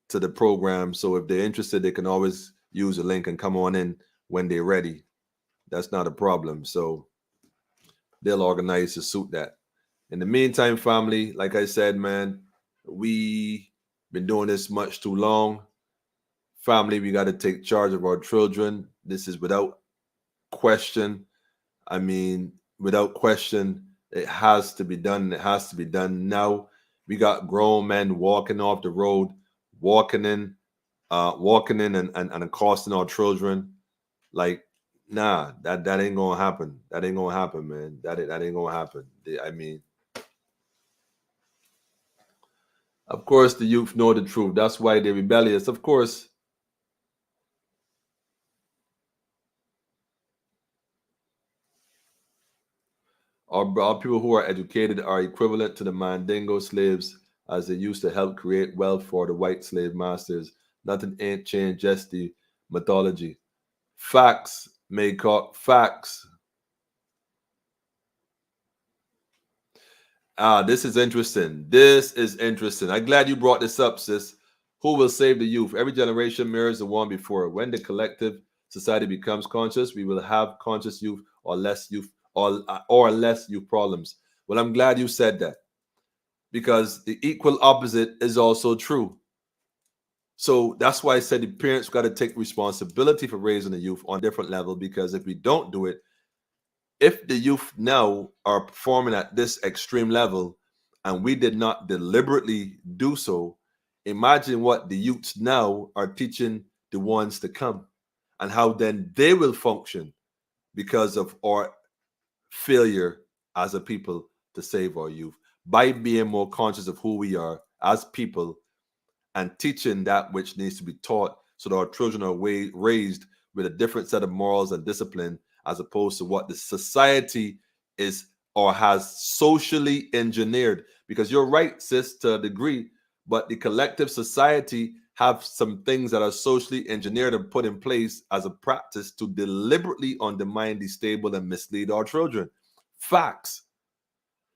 to the program. So if they're interested, they can always use the link and come on in when they're ready. That's not a problem. So they'll organize to suit that. In the meantime, family, like I said, man, we been doing this much too long. Family, we got to take charge of our children. This is without question. I mean, without question, it has to be done. It has to be done now. We got grown men walking off the road, walking in and accosting our children. Like, nah, that ain't gonna happen. That ain't gonna happen, man. That ain't gonna happen. I mean, of course, the youth know the truth. That's why they're rebellious. Of course, Our people who are educated are equivalent to the Mandingo slaves as they used to help create wealth for the white slave masters. Nothing ain't changed, just the mythology. Facts, Maycock, facts. This is interesting. This is interesting. I'm glad you brought this up, sis. Who will save the youth? Every generation mirrors the one before. When the collective society becomes conscious, we will have conscious youth or less youth or less youth problems. Well, I'm glad you said that, because the equal opposite is also true. So that's why I said the parents got to take responsibility for raising the youth on a different level, because if we don't do it, if the youth now are performing at this extreme level and we did not deliberately do so, imagine what the youths now are teaching the ones to come and how then they will function because of our failure as a people to save our youth, by being more conscious of who we are as people and teaching that which needs to be taught, so that our children are raised with a different set of morals and discipline, as opposed to what the society is or has socially engineered. Because you're right, sis, to a degree, but the collective society have some things that are socially engineered and put in place as a practice to deliberately undermine, destabilize, and mislead our children. Facts.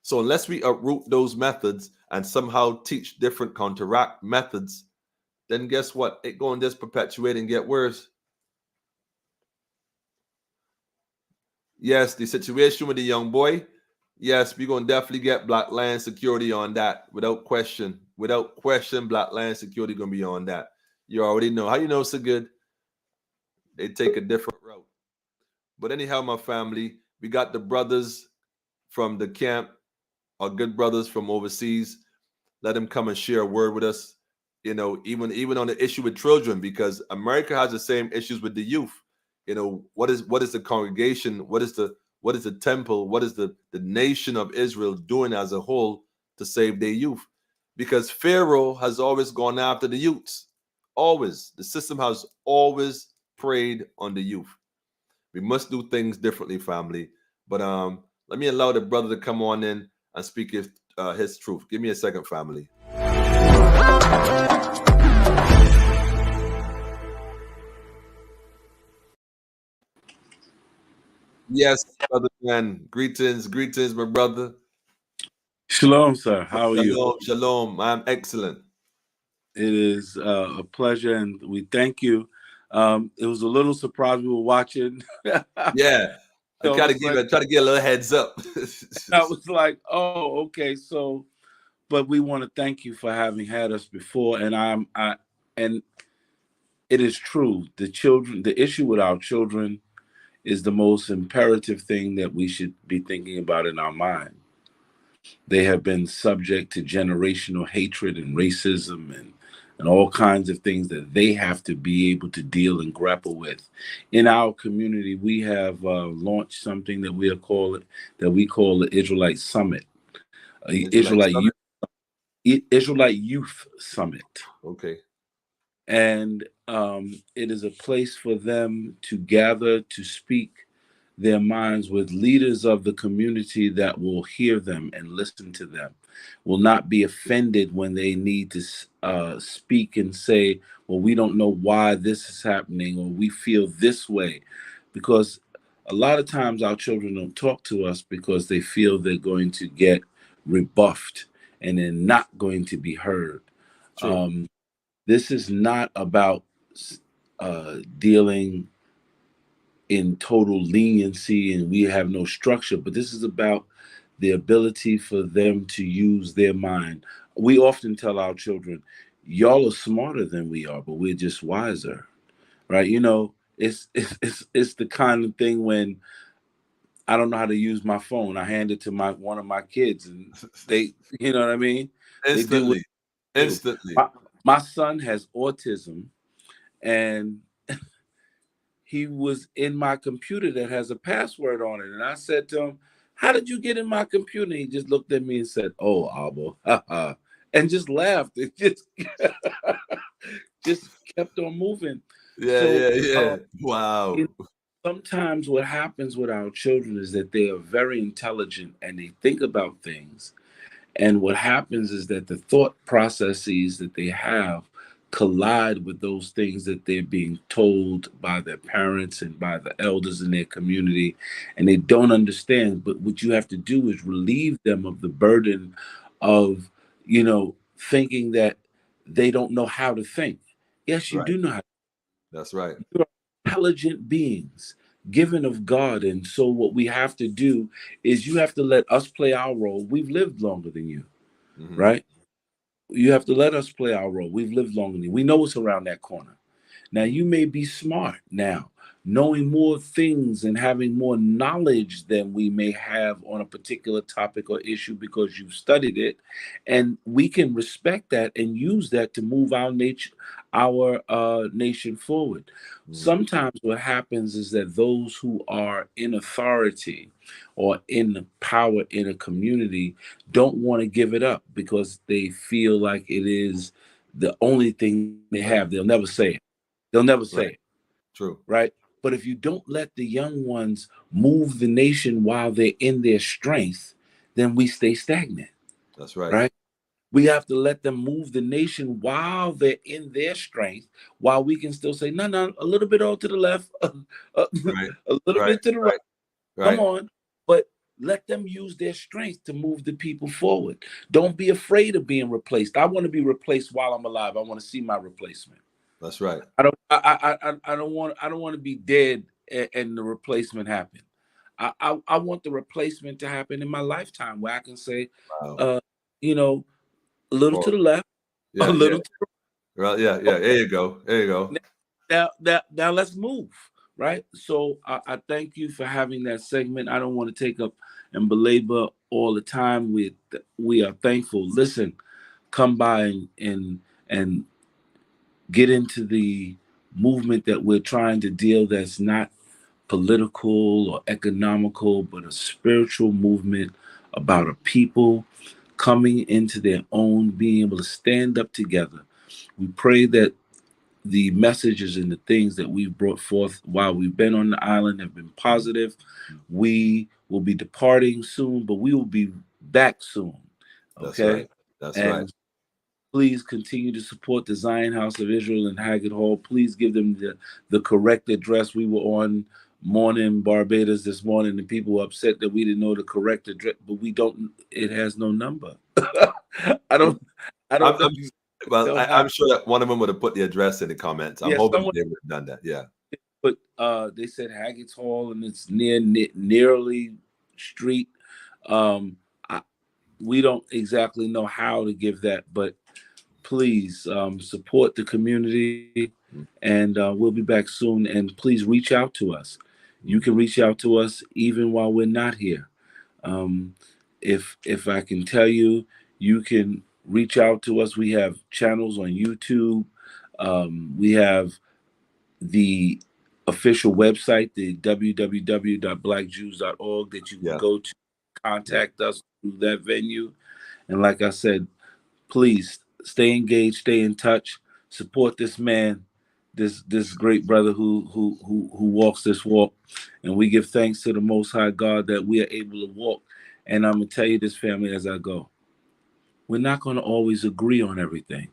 So unless we uproot those methods and somehow teach different counteract methods, then guess what? It going to just perpetuate and get worse. Yes, the situation with the young boy, yes, we're going to definitely get Black Land Security on that, without question. Without question, Black Land Security going to be on that. You already know. How you know so good? They take a different route. But anyhow, my family, we got the brothers from the camp, our good brothers from overseas. Let them come and share a word with us. You know, even on the issue with children, because America has the same issues with the youth. You know, what is the congregation? What is the temple? What is the nation of Israel doing as a whole to save their youth? Because Pharaoh has always gone after the youths. Always. The system has always preyed on the youth. We must do things differently, family. But let me allow the brother to come on in and speak his truth. Give me a second, family. Yes, brother man. Greetings, my brother. Shalom, sir. How are you? Shalom. I'm excellent. It is a pleasure, and we thank you. It was a little surprise we were watching. Yeah, I try to get a little heads up. I was like, oh, okay. So, but we want to thank you for having had us before, and and it is true. The issue with our children is the most imperative thing that we should be thinking about in our mind. They have been subject to generational hatred and racism and all kinds of things that they have to be able to deal and grapple with. In our community, we have launched something that we call the Israelite Summit, Israelite Youth Summit. Okay. And it is a place for them to gather to speak their minds with leaders of the community that will hear them and listen to them, will not be offended when they need to speak and say, well, we don't know why this is happening, or we feel this way. Because a lot of times our children don't talk to us because they feel they're going to get rebuffed and they're not going to be heard. Sure. This is not about dealing in total leniency and we have no structure, but this is about the ability for them to use their mind. We often tell our children, y'all are smarter than we are, but we're just wiser, right? You know, it's the kind of thing when I don't know how to use my phone, I hand it to one of my kids and they, you know what I mean? Instantly. My son has autism, and he was in my computer that has a password on it. And I said to him, how did you get in my computer? And he just looked at me and said, oh, Abba, and just laughed. It just kept on moving. Yeah. Wow. sometimes what happens with our children is that they are very intelligent and they think about things. And what happens is that the thought processes that they have collide with those things that they're being told by their parents and by the elders in their community, and they don't understand. But what you have to do is relieve them of the burden of, thinking that they don't know how to think. Yes, you Right. do know how. That's right. You are intelligent beings given of God. And so what we have to do is you have to let us play our role. We've lived longer than you, Mhm. right? You have to let us play our role. We've lived longer than you. We know what's around that corner. Now, you may be smart now, knowing more things and having more knowledge than we may have on a particular topic or issue because you've studied it. And we can respect that and use that to move our nation forward. Mhm. Sometimes what happens is that those who are in authority or in power in a community don't want to give it up because they feel like it is the only thing they have. They'll never say it. They'll never say Right. it, True. right? But if you don't let the young ones move the nation while they're in their strength, then we stay stagnant, That's right. right? We have to let them move the nation while they're in their strength, while we can still say, no, no, a little bit all to the left, a Right. little Right. bit to the right. Right. Come on. But let them use their strength to move the people forward. Don't be afraid of being replaced. I want to be replaced while I'm alive. I want to see my replacement. That's right. I don't want to be dead and the replacement happen. I want the replacement to happen in my lifetime where I can say, Wow. uh, you know, a little to Or the left, a yeah, yeah. little to Well, yeah, yeah. There you go. There you go. now let's move, right? So I thank you for having that segment. I don't want to take up and belabor all the time. We are thankful. Listen, come by and get into the movement that we're trying to deal that's not political or economical, but a spiritual movement about a people coming into their own, being able to stand up together. We pray that the messages and the things that we've brought forth while we've been on the island have been positive. We will be departing soon, but we will be back soon. That's Okay. right. That's right. And please continue to support the Zion House of Israel in Haggard Hall. Please give them the correct address. We were on Morning Barbados this morning, and people were upset that we didn't know the correct address, but we don't. It has no number. I don't. I I'm, don't know. I'm well. They'll have, I'm sure that one of them would have put the address in the comments. I'm yeah, hoping someone they would have done that. Yeah. put. They said Haggett's Hall, and it's nearly Street. I, we don't exactly know how to give that, but please support the community, and we'll be back soon. And please reach out to us. You can reach out to us even while we're not here. Um, if I can tell you, you can reach out to us. We have channels on YouTube. We have the official website, the www.blackjews.org, that you can Yeah. go to contact us through that venue. And like I said, please stay engaged, stay in touch, support this man, this great brother who walks this walk, and we give thanks to the Most High God that we are able to walk. And I'm gonna tell you this, family, as I go, we're not gonna always agree on everything.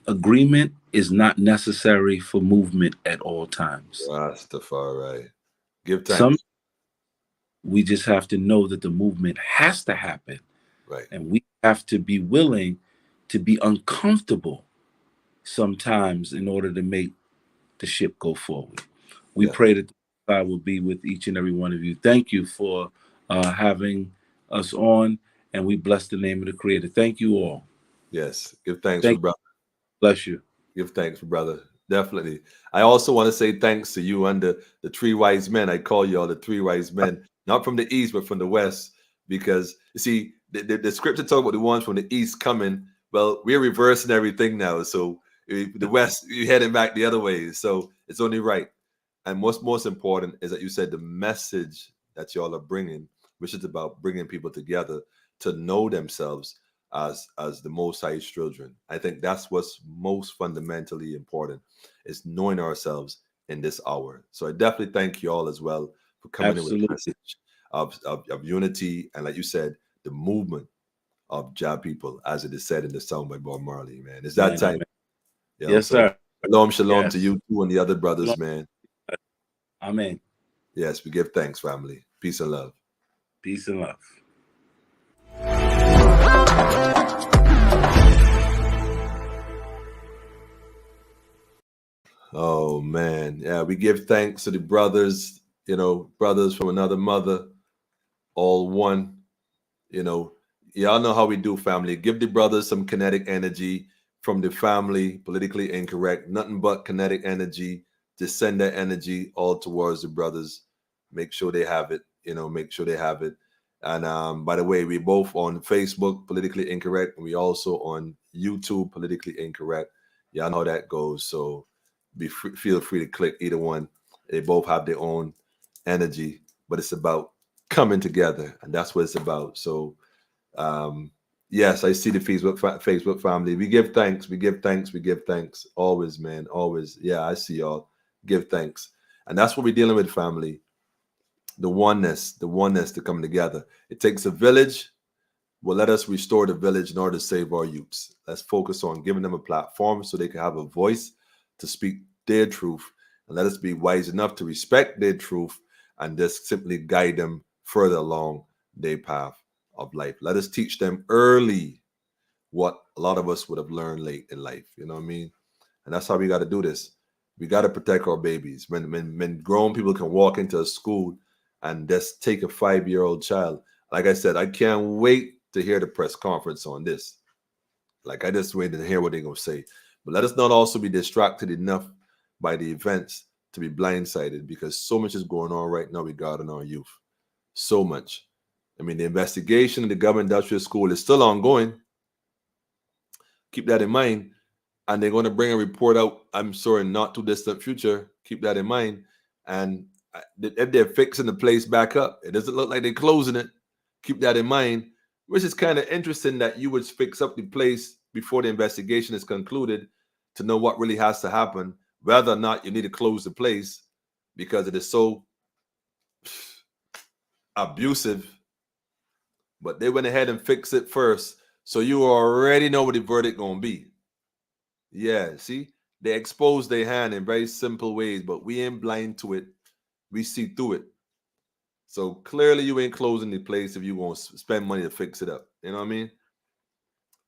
Agreement is not necessary for movement at all times. Rastafari. Give thanks. Some we just have to know that the movement has to happen. Right. And we have to be willing to be uncomfortable sometimes in order to make the ship go forward. We Yeah. pray that God will be with each and every one of you. Thank you for having us on, and we bless the name of the Creator. Thank you all. Yes. Give thanks, Thank brother. Bless you. Give thanks, brother. Definitely. I also want to say thanks to you and the three wise men. I call you all the three wise men, not from the east, but from the west, because you see, the scripture talk about the ones from the east coming. Well, we're reversing everything now. So the west, you're heading back the other way. So it's only right. And what's most important is that you said the message that y'all are bringing, which is about bringing people together to know themselves as the Most High's children. I think that's what's most fundamentally important, is knowing ourselves in this hour. So I definitely thank you all as well for coming in with a message of unity, and like you said, the movement of Jah people, as it is said in the song by Bob Marley, man. It's that time. You know, yes, sir. Shalom to you too and the other brothers, man. Amen. Yes, we give thanks, family. Peace and love. Peace and love. Oh man, yeah, we give thanks to the brothers, you know, brothers from another mother, all one. You know, y'all know how we do, family. Give the brothers some kinetic energy from the family, politically incorrect, nothing but kinetic energy. Just send that energy all towards the brothers. Make sure they have it, you know, make sure they have it. And by the way, we both on Facebook, Politically Incorrect, and we also on YouTube, Politically Incorrect. Y'all know how that goes. So feel free to click either one. They both have their own energy, but it's about coming together, and that's what it's about. So yes, I see the Facebook family. We give thanks, we give thanks, we give thanks. Always, man, always. Yeah, I see y'all. Give thanks. And that's what we're dealing with, family. The oneness to come together. It takes a village. Well, let us restore the village in order to save our youths. Let's focus on giving them a platform so they can have a voice to speak their truth. And let us be wise enough to respect their truth and just simply guide them further along their path of life. Let us teach them early what a lot of us would have learned late in life. You know what I mean? And that's how we got to do this. We got to protect our babies. When grown people can walk into a school and just take a 5-year-old child. Like I said, I can't wait to hear the press conference on this. Like, I just wait to hear what they're going to say. But let us not also be distracted enough by the events to be blindsided, because so much is going on right now regarding our youth. So much. I mean, the investigation of the government industrial school is still ongoing. Keep that in mind. And they're going to bring a report out, I'm sure, in not too distant future. Keep that in mind. And if they're fixing the place back up, it doesn't look like they're closing it. Keep that in mind, which is kind of interesting that you would fix up the place before the investigation is concluded to know what really has to happen, whether or not you need to close the place because it is so abusive. But they went ahead and fixed it first, so you already know what the verdict gonna be. Yeah, see, they exposed their hand in very simple ways, but we ain't blind to it. We see through it. So clearly you ain't closing the place if you want to spend money to fix it up. You know what I mean?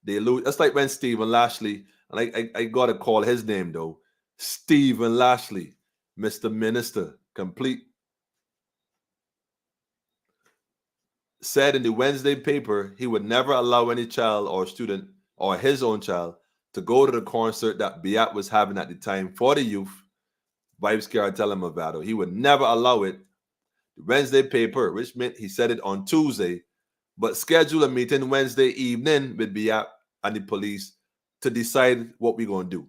They lose. That's like when Stephen Lashley, and I got to call his name though, Stephen Lashley, Mr. Minister, complete, said in the Wednesday paper he would never allow any child or student or his own child to go to the concert that Biat was having at the time for the youth, Vibes Cartel and Movado. He would never allow it. The Wednesday paper, which meant he said it on Tuesday, but schedule a meeting Wednesday evening with Biat and the police to decide what we're going to do.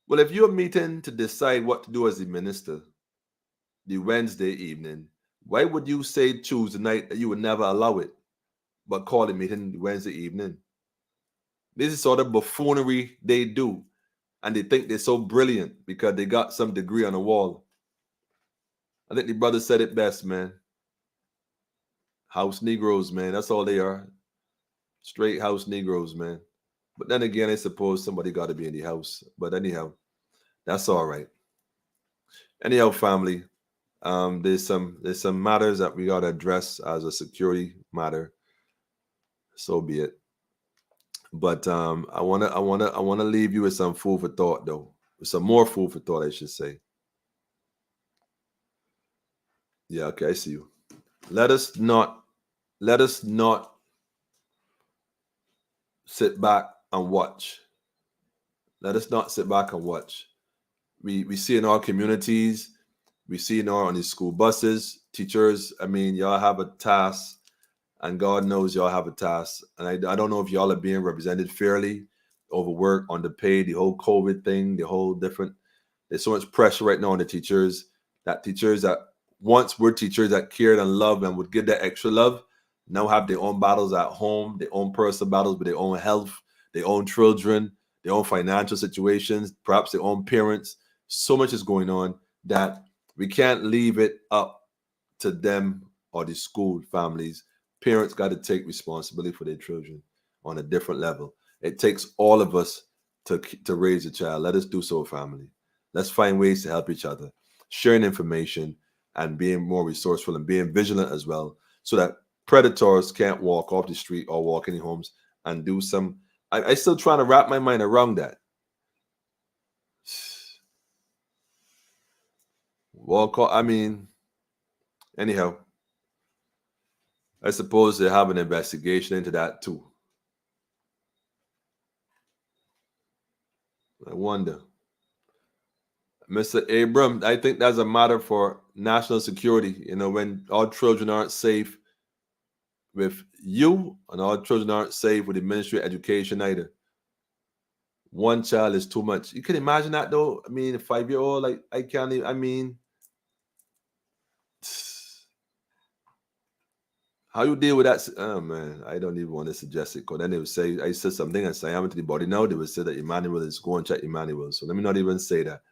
Well, if you're meeting to decide what to do as the minister the Wednesday evening, why would you say Tuesday night that you would never allow it, but call the meeting the Wednesday evening? This is sort of buffoonery they do, and they think they're so brilliant because they got some degree on the wall. I think the brother said it best, man. House Negroes, man. That's all they are. Straight house Negroes, man. But then again, I suppose somebody got to be in the house. But anyhow, that's all right. Anyhow, family, there's some matters that we got to address as a security matter. So be it. But I wanna leave you with some food for thought, though. With some more food for thought, I should say. Yeah, okay, I see you. Let us not sit back and watch. Let us not sit back and watch. We see in our communities, we see now on the school buses, teachers. I mean, y'all have a task. And God knows y'all have a task. And I don't know if y'all are being represented fairly, overworked, underpaid, the whole COVID thing, the whole different. There's so much pressure right now on the teachers that once were teachers that cared and loved and would give that extra love, now have their own battles at home, their own personal battles with their own health, their own children, their own financial situations, perhaps their own parents. So much is going on that we can't leave it up to them or the school families. Parents got to take responsibility for their children on a different level. It takes all of us to raise a child. Let us do so, family. Let's find ways to help each other, sharing information and being more resourceful and being vigilant as well, so that predators can't walk off the street or walk in the homes and do some. I still trying to wrap my mind around that. Walk off, I mean, anyhow, I suppose they have an investigation into that too. I wonder. Mr. Abram, I think that's a matter for national security. You know, when our children aren't safe with you and our children aren't safe with the Ministry of Education either. One child is too much. You can imagine that though. I mean, a 5-year-old, like I can't even, I mean, how you deal with that? Oh man, I don't even want to suggest it because then they would say, I said something and say, I'm to the body now. They would say that Emmanuel is going to check Emmanuel. So let me not even say that.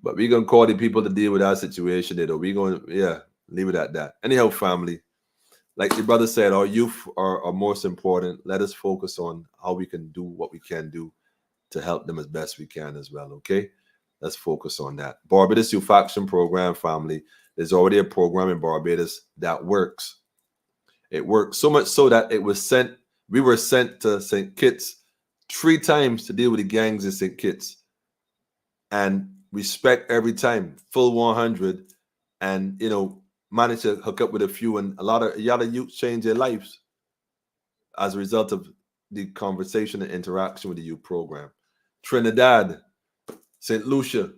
But we're going to call the people to deal with our situation. We're going to, leave it at that. Anyhow, family, like the brother said, our youth are most important. Let us focus on how we can do what we can do to help them as best we can as well, okay? Let's focus on that. Barbados Youth Action Program, family. There's already a program in Barbados that works. It works so much so that we were sent to St. Kitts 3 times to deal with the gangs in St. Kitts. And respect every time, full 100, and, you know, managed to hook up with a few, and a lot of youth change their lives as a result of the conversation and interaction with the youth program. Trinidad, St. Lucia,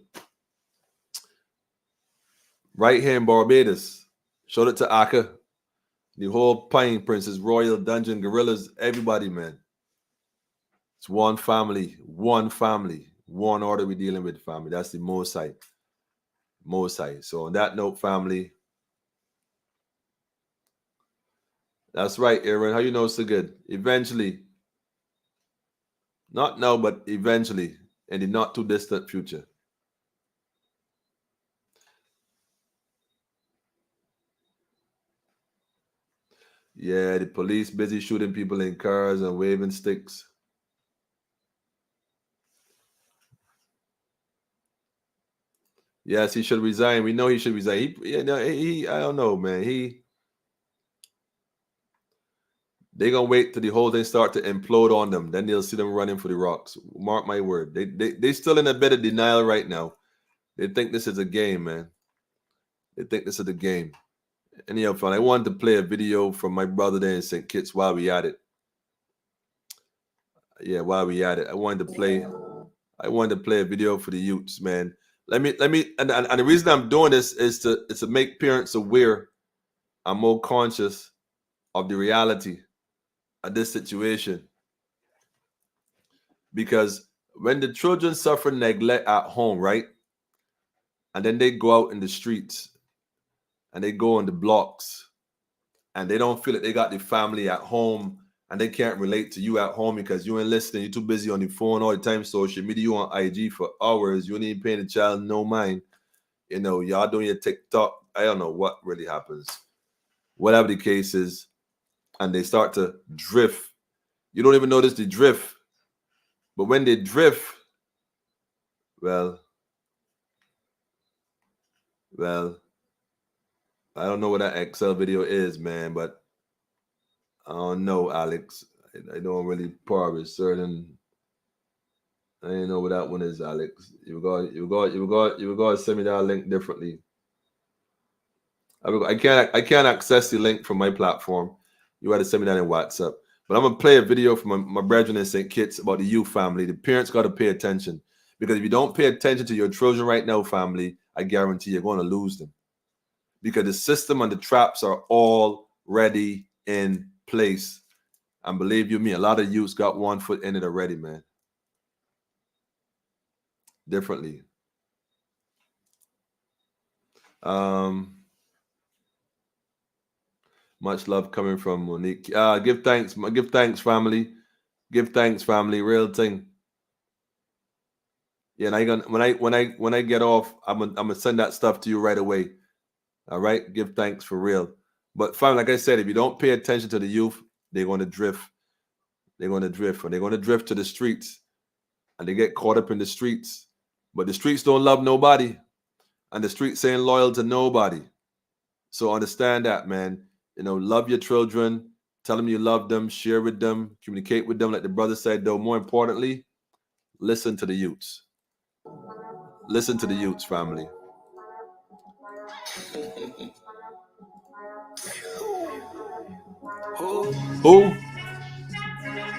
right here in Barbados. Showed it to Aka, the whole Pine Princess, Royal, Dungeon, Gorillas, everybody, man. It's one family, one order we're dealing with, family. That's the Most High. Most High. So on that note, family, that's right, Aaron. How you know so good? Eventually. Not now, but eventually, in the not too distant future. Yeah, the police busy shooting people in cars and waving sticks. Yes, he should resign. We know he should resign. He I don't know, man. They're gonna wait till the whole thing start to implode on them. Then they'll see them running for the rocks. Mark my word. They still in a bit of denial right now. They think this is a game, man. They think this is a game. Anyhow, fun. I wanted to play a video from my brother there in St. Kitts while we at it. Yeah, while we at it. I wanted to play a video for the youths, man. Let me and the reason I'm doing this is to make parents aware and more conscious of the reality of this situation. Because when the children suffer neglect at home, right? And then they go out in the streets and they go on the blocks and they don't feel that they got the family at home and they can't relate to you at home because you ain't listening. You're too busy on the phone all the time, social media, you on IG for hours. You ain't even paying the child no mind. You know, y'all doing your TikTok. I don't know what really happens. Whatever the case is, and they start to drift. You don't even notice the drift. But when they drift, well, I don't know what that Excel video is, man, but I don't know, Alex. I don't really par with certain. I didn't know what that one is, Alex. You got to send me that link differently. I can't access the link from my platform. You got to send me that in WhatsApp. But I'm gonna play a video from my brethren in St. Kitts about the youth family. The parents got to pay attention, because if you don't pay attention to your children right now, family, I guarantee you're going to lose them, because the system and the traps are already in place. And believe you me, a lot of youths got one foot in it already, man. Differently. Much love coming from Monique. Give thanks, family. Give thanks, family. Real thing. Yeah, and I gonna when I get off, I'm gonna send that stuff to you right away. All right, give thanks for real. But fam, like I said, if you don't pay attention to the youth, they're going to drift. They're going to drift, and they're going to drift to the streets, and they get caught up in the streets. But the streets don't love nobody, and the streets ain't loyal to nobody. So understand that, man. You know, love your children. Tell them you love them. Share with them. Communicate with them, like the brother said. Though more importantly, listen to the youths. Listen to the youths, family.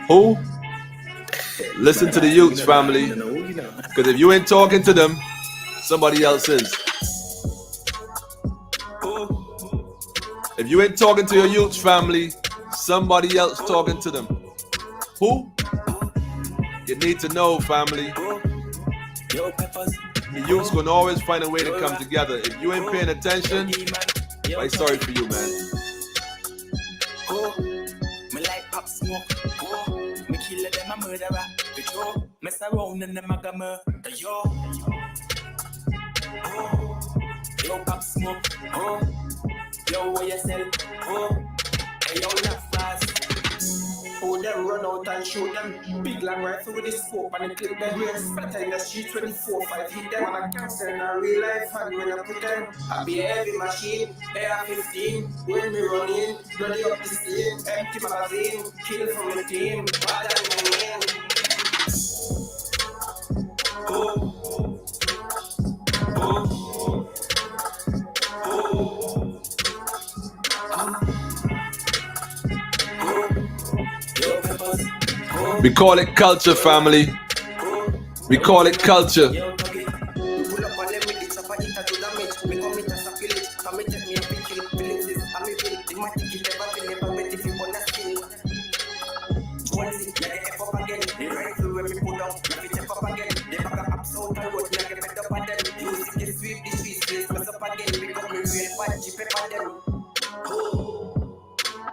Who? Listen to the youths, family. Because if you ain't talking to them, somebody else is. If you ain't talking to your youths, family, somebody else talking to them. Who? You need to know, family. The youths gonna always find a way to come together. If you ain't paying attention, I'm sorry for you, man. Me like pop smoke. Me kill them a murderer. Mess around and them a go murder. Yo pop smoke. Yo where you sell? Hey yo laugh fast. Oh, them run out and shoot them. Big long rifle with the scope and the clip them. We expect in the street 24-5 hit them. And I cancel in a real life and when I put them. I be a heavy machine, AR-15. When me run in, bloody up the scene. Empty magazine, kill from the team. Bad and my name. We call it culture, family. We call it culture.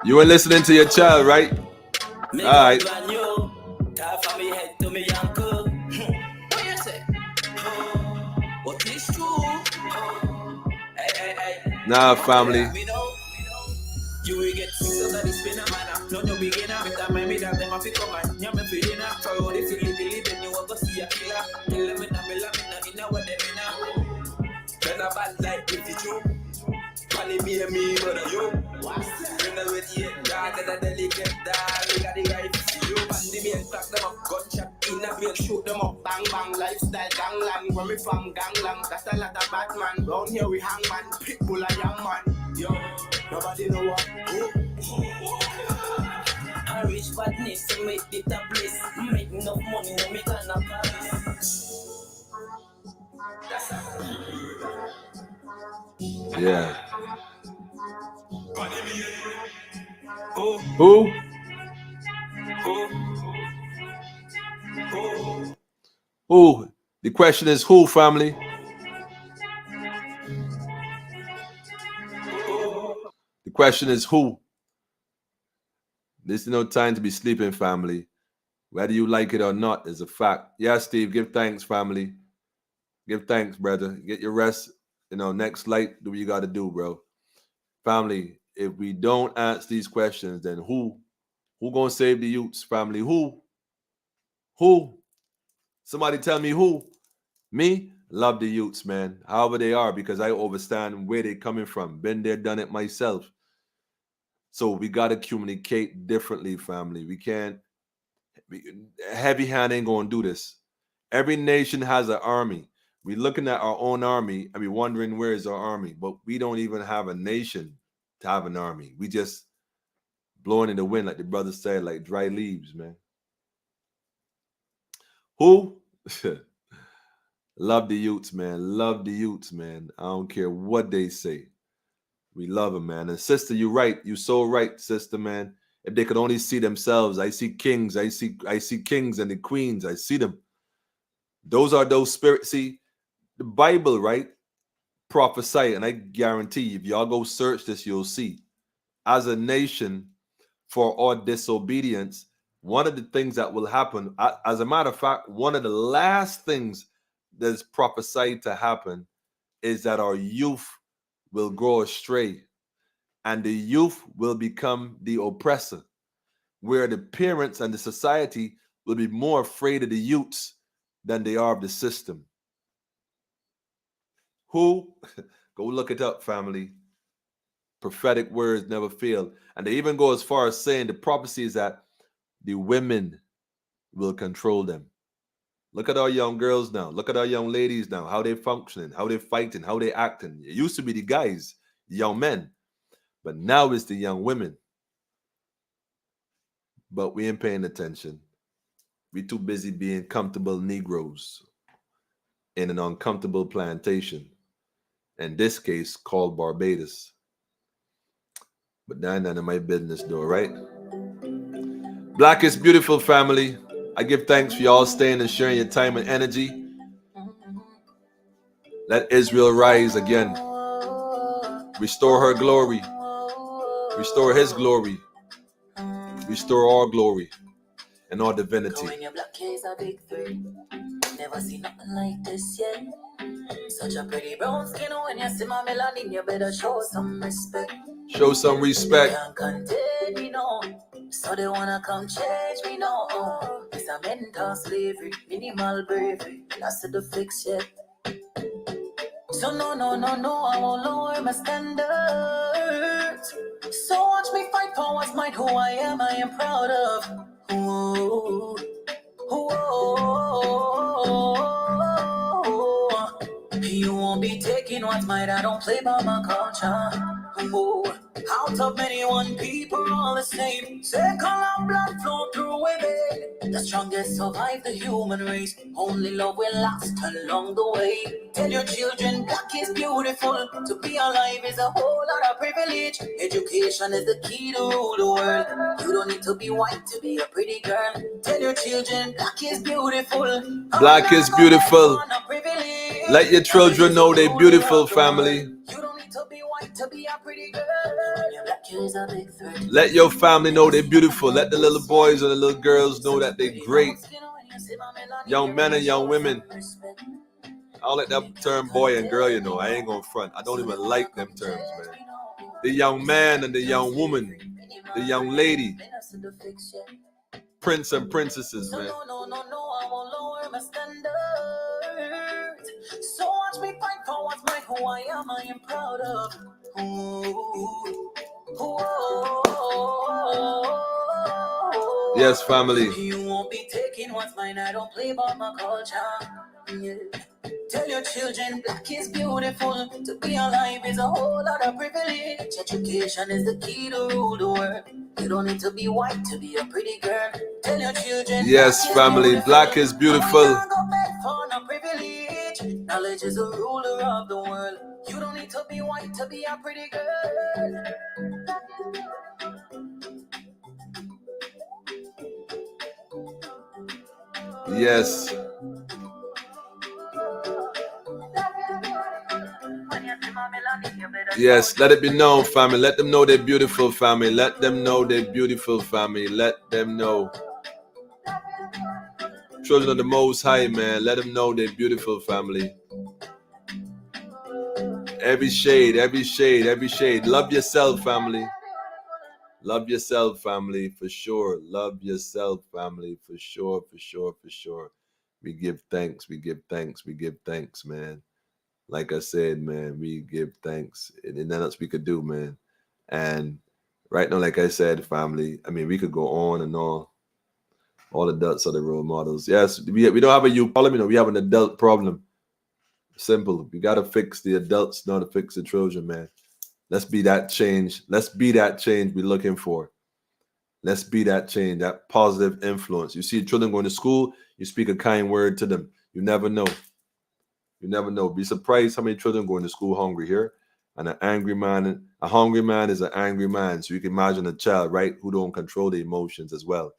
You are listening to your child, right? All right. Nah, family. You will get things out of this spinner, man. No, no beginner. Better mind me that them have to come and you me feeling up. Try all the feeling, then you will go see a killer. Tell them in a million, in a what them in a. Turn a bad light if it's true. Call me and me, brother, you. What's that? When I wait here, dog, and a delicate dog. We got the right to see you. Bandy me and crack them up. Gunshot in a vein, shoot them up. Bang, bang, lifestyle, gangland. Where me from, gangland. That's a lot of bad man. Round here we hang, man. Pitbull a young man. Yo, nobody know what. I reach badness to make it a bliss. Make enough money, no me can a Paris. That's a... Yeah. Who? Who? The question is who, family? The question is who? This is no time to be sleeping, family. Whether you like it or not is a fact. Yeah, Steve, give thanks, family. Give thanks, brother. Get your rest. You know, next light, do what you got to do, bro. Family, if we don't answer these questions, then who gonna save the youths, family? Who? Somebody tell me who? Me? Love the youths, man. However they are, because I understand where they're coming from. Been there, done it myself. So we got to communicate differently, family. We can't, heavy hand ain't going to do this. Every nation has an army. We're looking at our own army and we're wondering where is our army, but we don't even have a nation to have an army. We just blowing in the wind, like the brother said, like dry leaves, man. Who? Love the youths, man. Love the youths, man. I don't care what they say. We love them, man. And sister, you're right. You're so right, sister, man. If they could only see themselves, I see kings. I see kings and the queens. I see them. Those are those spirits. See, the Bible, right? Prophesy, and I guarantee if y'all go search this, you'll see. As a nation, for our disobedience, one of the things that will happen, as a matter of fact, one of the last things that's prophesied to happen is that our youth will grow astray and the youth will become the oppressor, where the parents and the society will be more afraid of the youths than they are of the system. Who? Go look it up, family. Prophetic words never fail. And they even go as far as saying the prophecy is that the women will control them. Look at our young girls now. Look at our young ladies now, how they functioning, how they fighting, how they acting. It used to be the guys, the young men, but now it's the young women. But we ain't paying attention. We too busy being comfortable Negroes in an uncomfortable plantation. In this case, called Barbados. But none of my business though, right? Black is beautiful, family. I give thanks for y'all staying and sharing your time and energy. Let Israel rise again. Restore her glory. Restore his glory. Restore our glory and our divinity. Never seen nothing like this yet. Such a pretty brown skin. When you see my melanin, you better show some respect. Show some respect. Can't contain me, no. So they wanna come change me, no. It's a mental slavery, minimal bravery. That's the fix yet. So no, I won't lower my standards. So watch me fight for what's mine, who I am proud of. Ooh. You won't be taking what's mine, I don't play by my culture. Ooh. Out of many, one people all the same. Second blood flow through women. The strongest survive the human race. Only love will last along the way. Tell your children black is beautiful. To be alive is a whole lot of privilege. Education is the key to rule the world. You don't need to be white to be a pretty girl. Tell your children black is beautiful. Black is beautiful. Let your children know they're beautiful, family. You don't need to be white to be a pretty girl. Let your family know they're beautiful. Let the little boys and the little girls know that they're great. Young men and young women. I don't like that term boy and girl, you know. I ain't gonna front. I don't even like them terms, man. The young man and the young woman. The young lady. Prince and princesses, man. No, I won't lower my standards. So watch me fight for what's mine, who I am proud of. Yes, family. You won't be taking what's mine, I don't play by my culture. Yeah. Tell your children black is beautiful. To be alive is a whole lot of privilege. Education is the key to rule the world. You don't need to be white to be a pretty girl. Tell your children. Yes, family, black is beautiful. Knowledge is a ruler of the world. You don't need to be white to be a pretty girl. Yes. Yes, let it be known, family. Let them know they're beautiful, family. Let them know they're beautiful, family. Let them know. Children of the Most High, man. Let them know they're beautiful, family. Every shade, every shade, every shade. Love yourself, family. Love yourself, family, for sure. Love yourself, family, for sure, for sure, for sure. We give thanks, we give thanks, we give thanks, man. Like I said, man, we give thanks. And nothing else we could do, man. And right now, like I said, family, I mean, we could go on and on. All adults are the role models. Yes, we don't have a youth problem, you know, we have an adult problem. Simple. We got to fix the adults, not to fix the children, man. Let's be that change. Let's be that change we're looking for. Let's be that change, that positive influence. You see children going to school, you speak a kind word to them. You never know. You never know. Be surprised how many children going to school hungry here. And a hungry man is an angry man. So you can imagine a child, right, who don't control the emotions as well.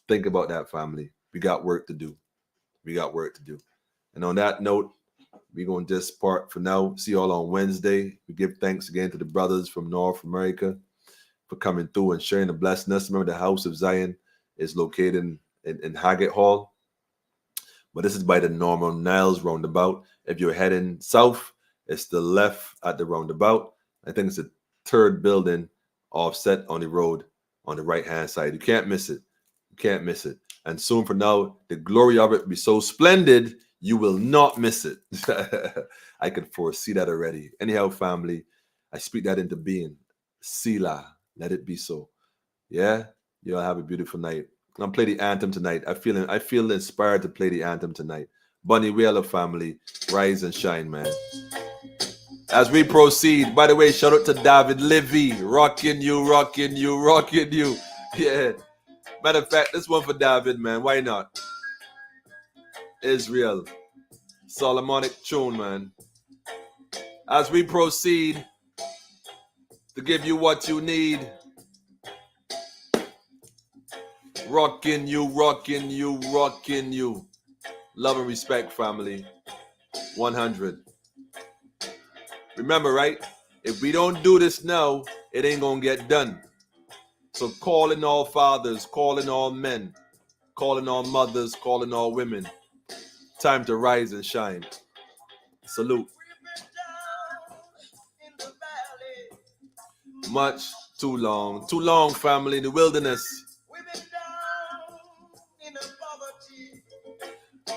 Think about that, family. We got work to do. We got work to do. And on that note, we're going to just part for now. See you all on Wednesday. We give thanks again to the brothers from North America for coming through and sharing and blessing us. Remember, the House of Zion is located in Haggett Hall. but this is by the Normal Niles roundabout. If you're heading south, it's the left at the roundabout. I think it's the third building offset on the road on the right-hand side. You can't miss it. You can't miss it. And soon from now, the glory of it will be so splendid, you will not miss it. I can foresee that already. Anyhow, family, I speak that into being. Sila, let it be so. Yeah? You'll have a beautiful night. I'm gonna play the anthem tonight. I feel inspired to play the anthem tonight. Bunny Wheeler family, rise and shine, man. As we proceed, by the way, shout out to David Levy, rocking you. Yeah. Matter of fact, this one for David, man. Why not? Israel, Solomonic tune, man. As we proceed to give you what you need. Rocking you. Love and respect, family. 100. Remember, right? If we don't do this now, it ain't gonna get done. So calling all fathers, calling all men, calling all mothers, calling all women. Time to rise and shine. Salute. Much too long, family, in the wilderness.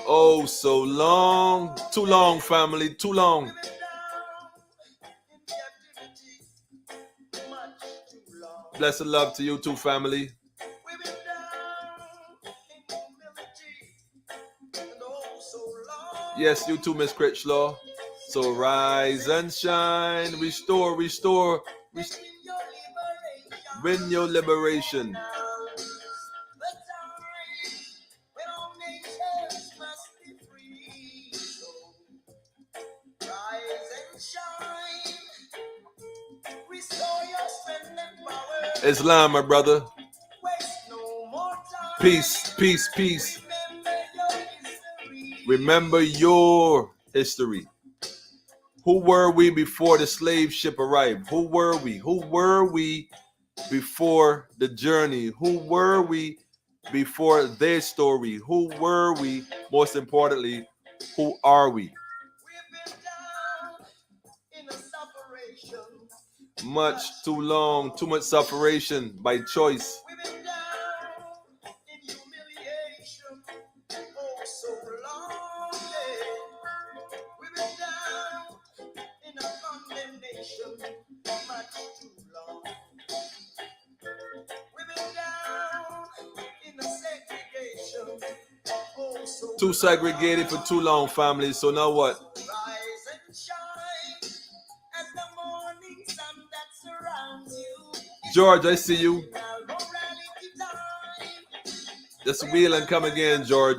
Oh, so long. Too long, family, too long. Blessed love to you too, family. Yes, you too, Miss Critchlaw. So rise and shine, restore. Win your liberation. Islam, my brother. Peace. Remember your history. Who were we before the slave ship arrived? Who were we? Who were we before the journey? Who were we before their story? Who were we? Most importantly, who are we? Much too long, too much separation by choice. Too segregated for too long, family. So now what? George, I see you. Just wheel and come again, George.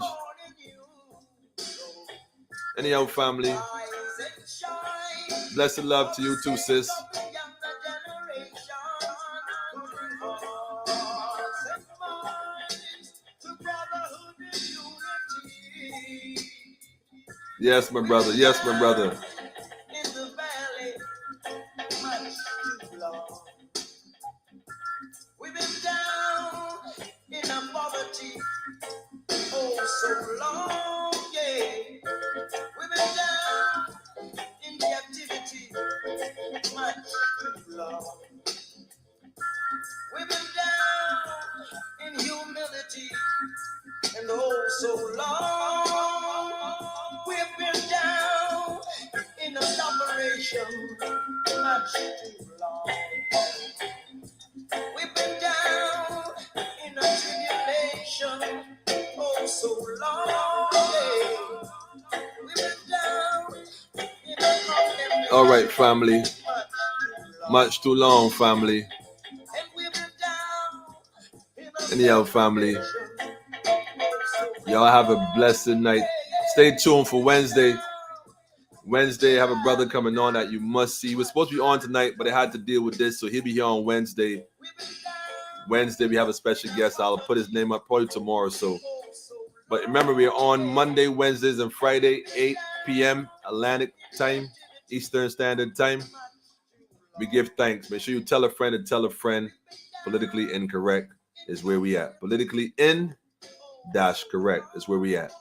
Anyhow, family. Blessed love to you too, sis. Yes, my brother. Yes, my brother. All right, family. Much too long, family. Anyhow, family. Y'all have a blessed night. Stay tuned for Wednesday. Wednesday, I have a brother coming on that you must see. He was supposed to be on tonight, but I had to deal with this, so he'll be here on Wednesday. Wednesday, we have a special guest. I'll put his name up probably tomorrow. But remember, we are on Monday, Wednesdays, and Friday, 8 p.m. Atlantic time, Eastern Standard Time. We give thanks. Make sure you tell a friend and tell a friend. Politically incorrect is where we at. Politically in-correct is where we at.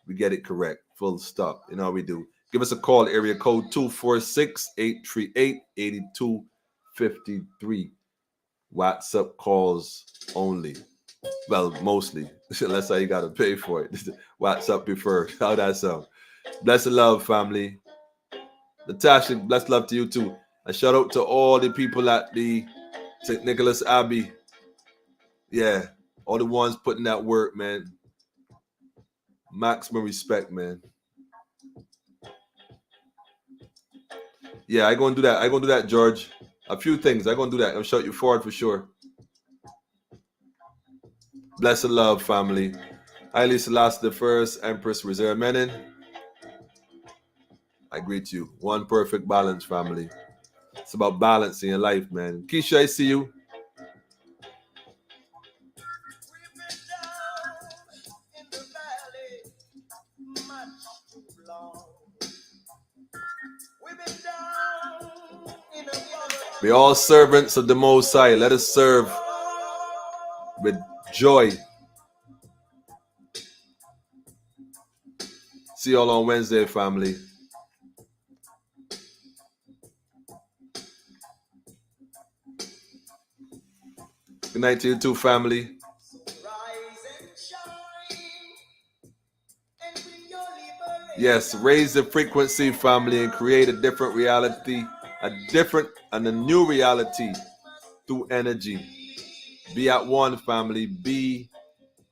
we get it correct. Full stop. You know how we do. Give us a call, area code 246-838-8253. WhatsApp calls only. Well, mostly. Unless you got to pay for it. WhatsApp preferred. How that sound? Blessed love, family. Natasha, blessed love to you too. A shout out to all the people at the St. Nicholas Abbey. Yeah, all the ones putting that work, man. Maximum respect, man. Yeah, I gonna do that, George. A few things. I gonna do that. I'll shout you forward for sure. Blessed love, family. Haile Selassie I, Empress Reserve Menin. I greet you. One perfect balance, family. It's about balance in your life, man. Keisha, I see you. We all servants of the Most High. Let us serve with joy. See you all on Wednesday, family. Good night to you too, family. Yes, raise the frequency, family, and create a different reality, a new reality through energy. Be at one, family. Be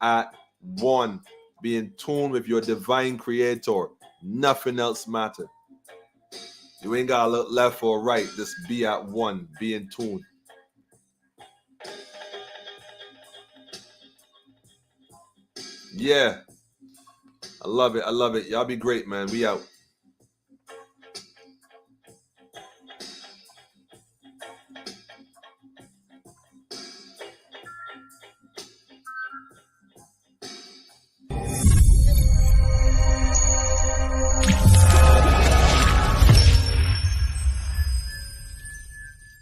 at one. Be in tune with your divine creator. Nothing else matters. You ain't got to look left or right. Just be at one. Be in tune. Yeah. I love it. Y'all be great, man. We out.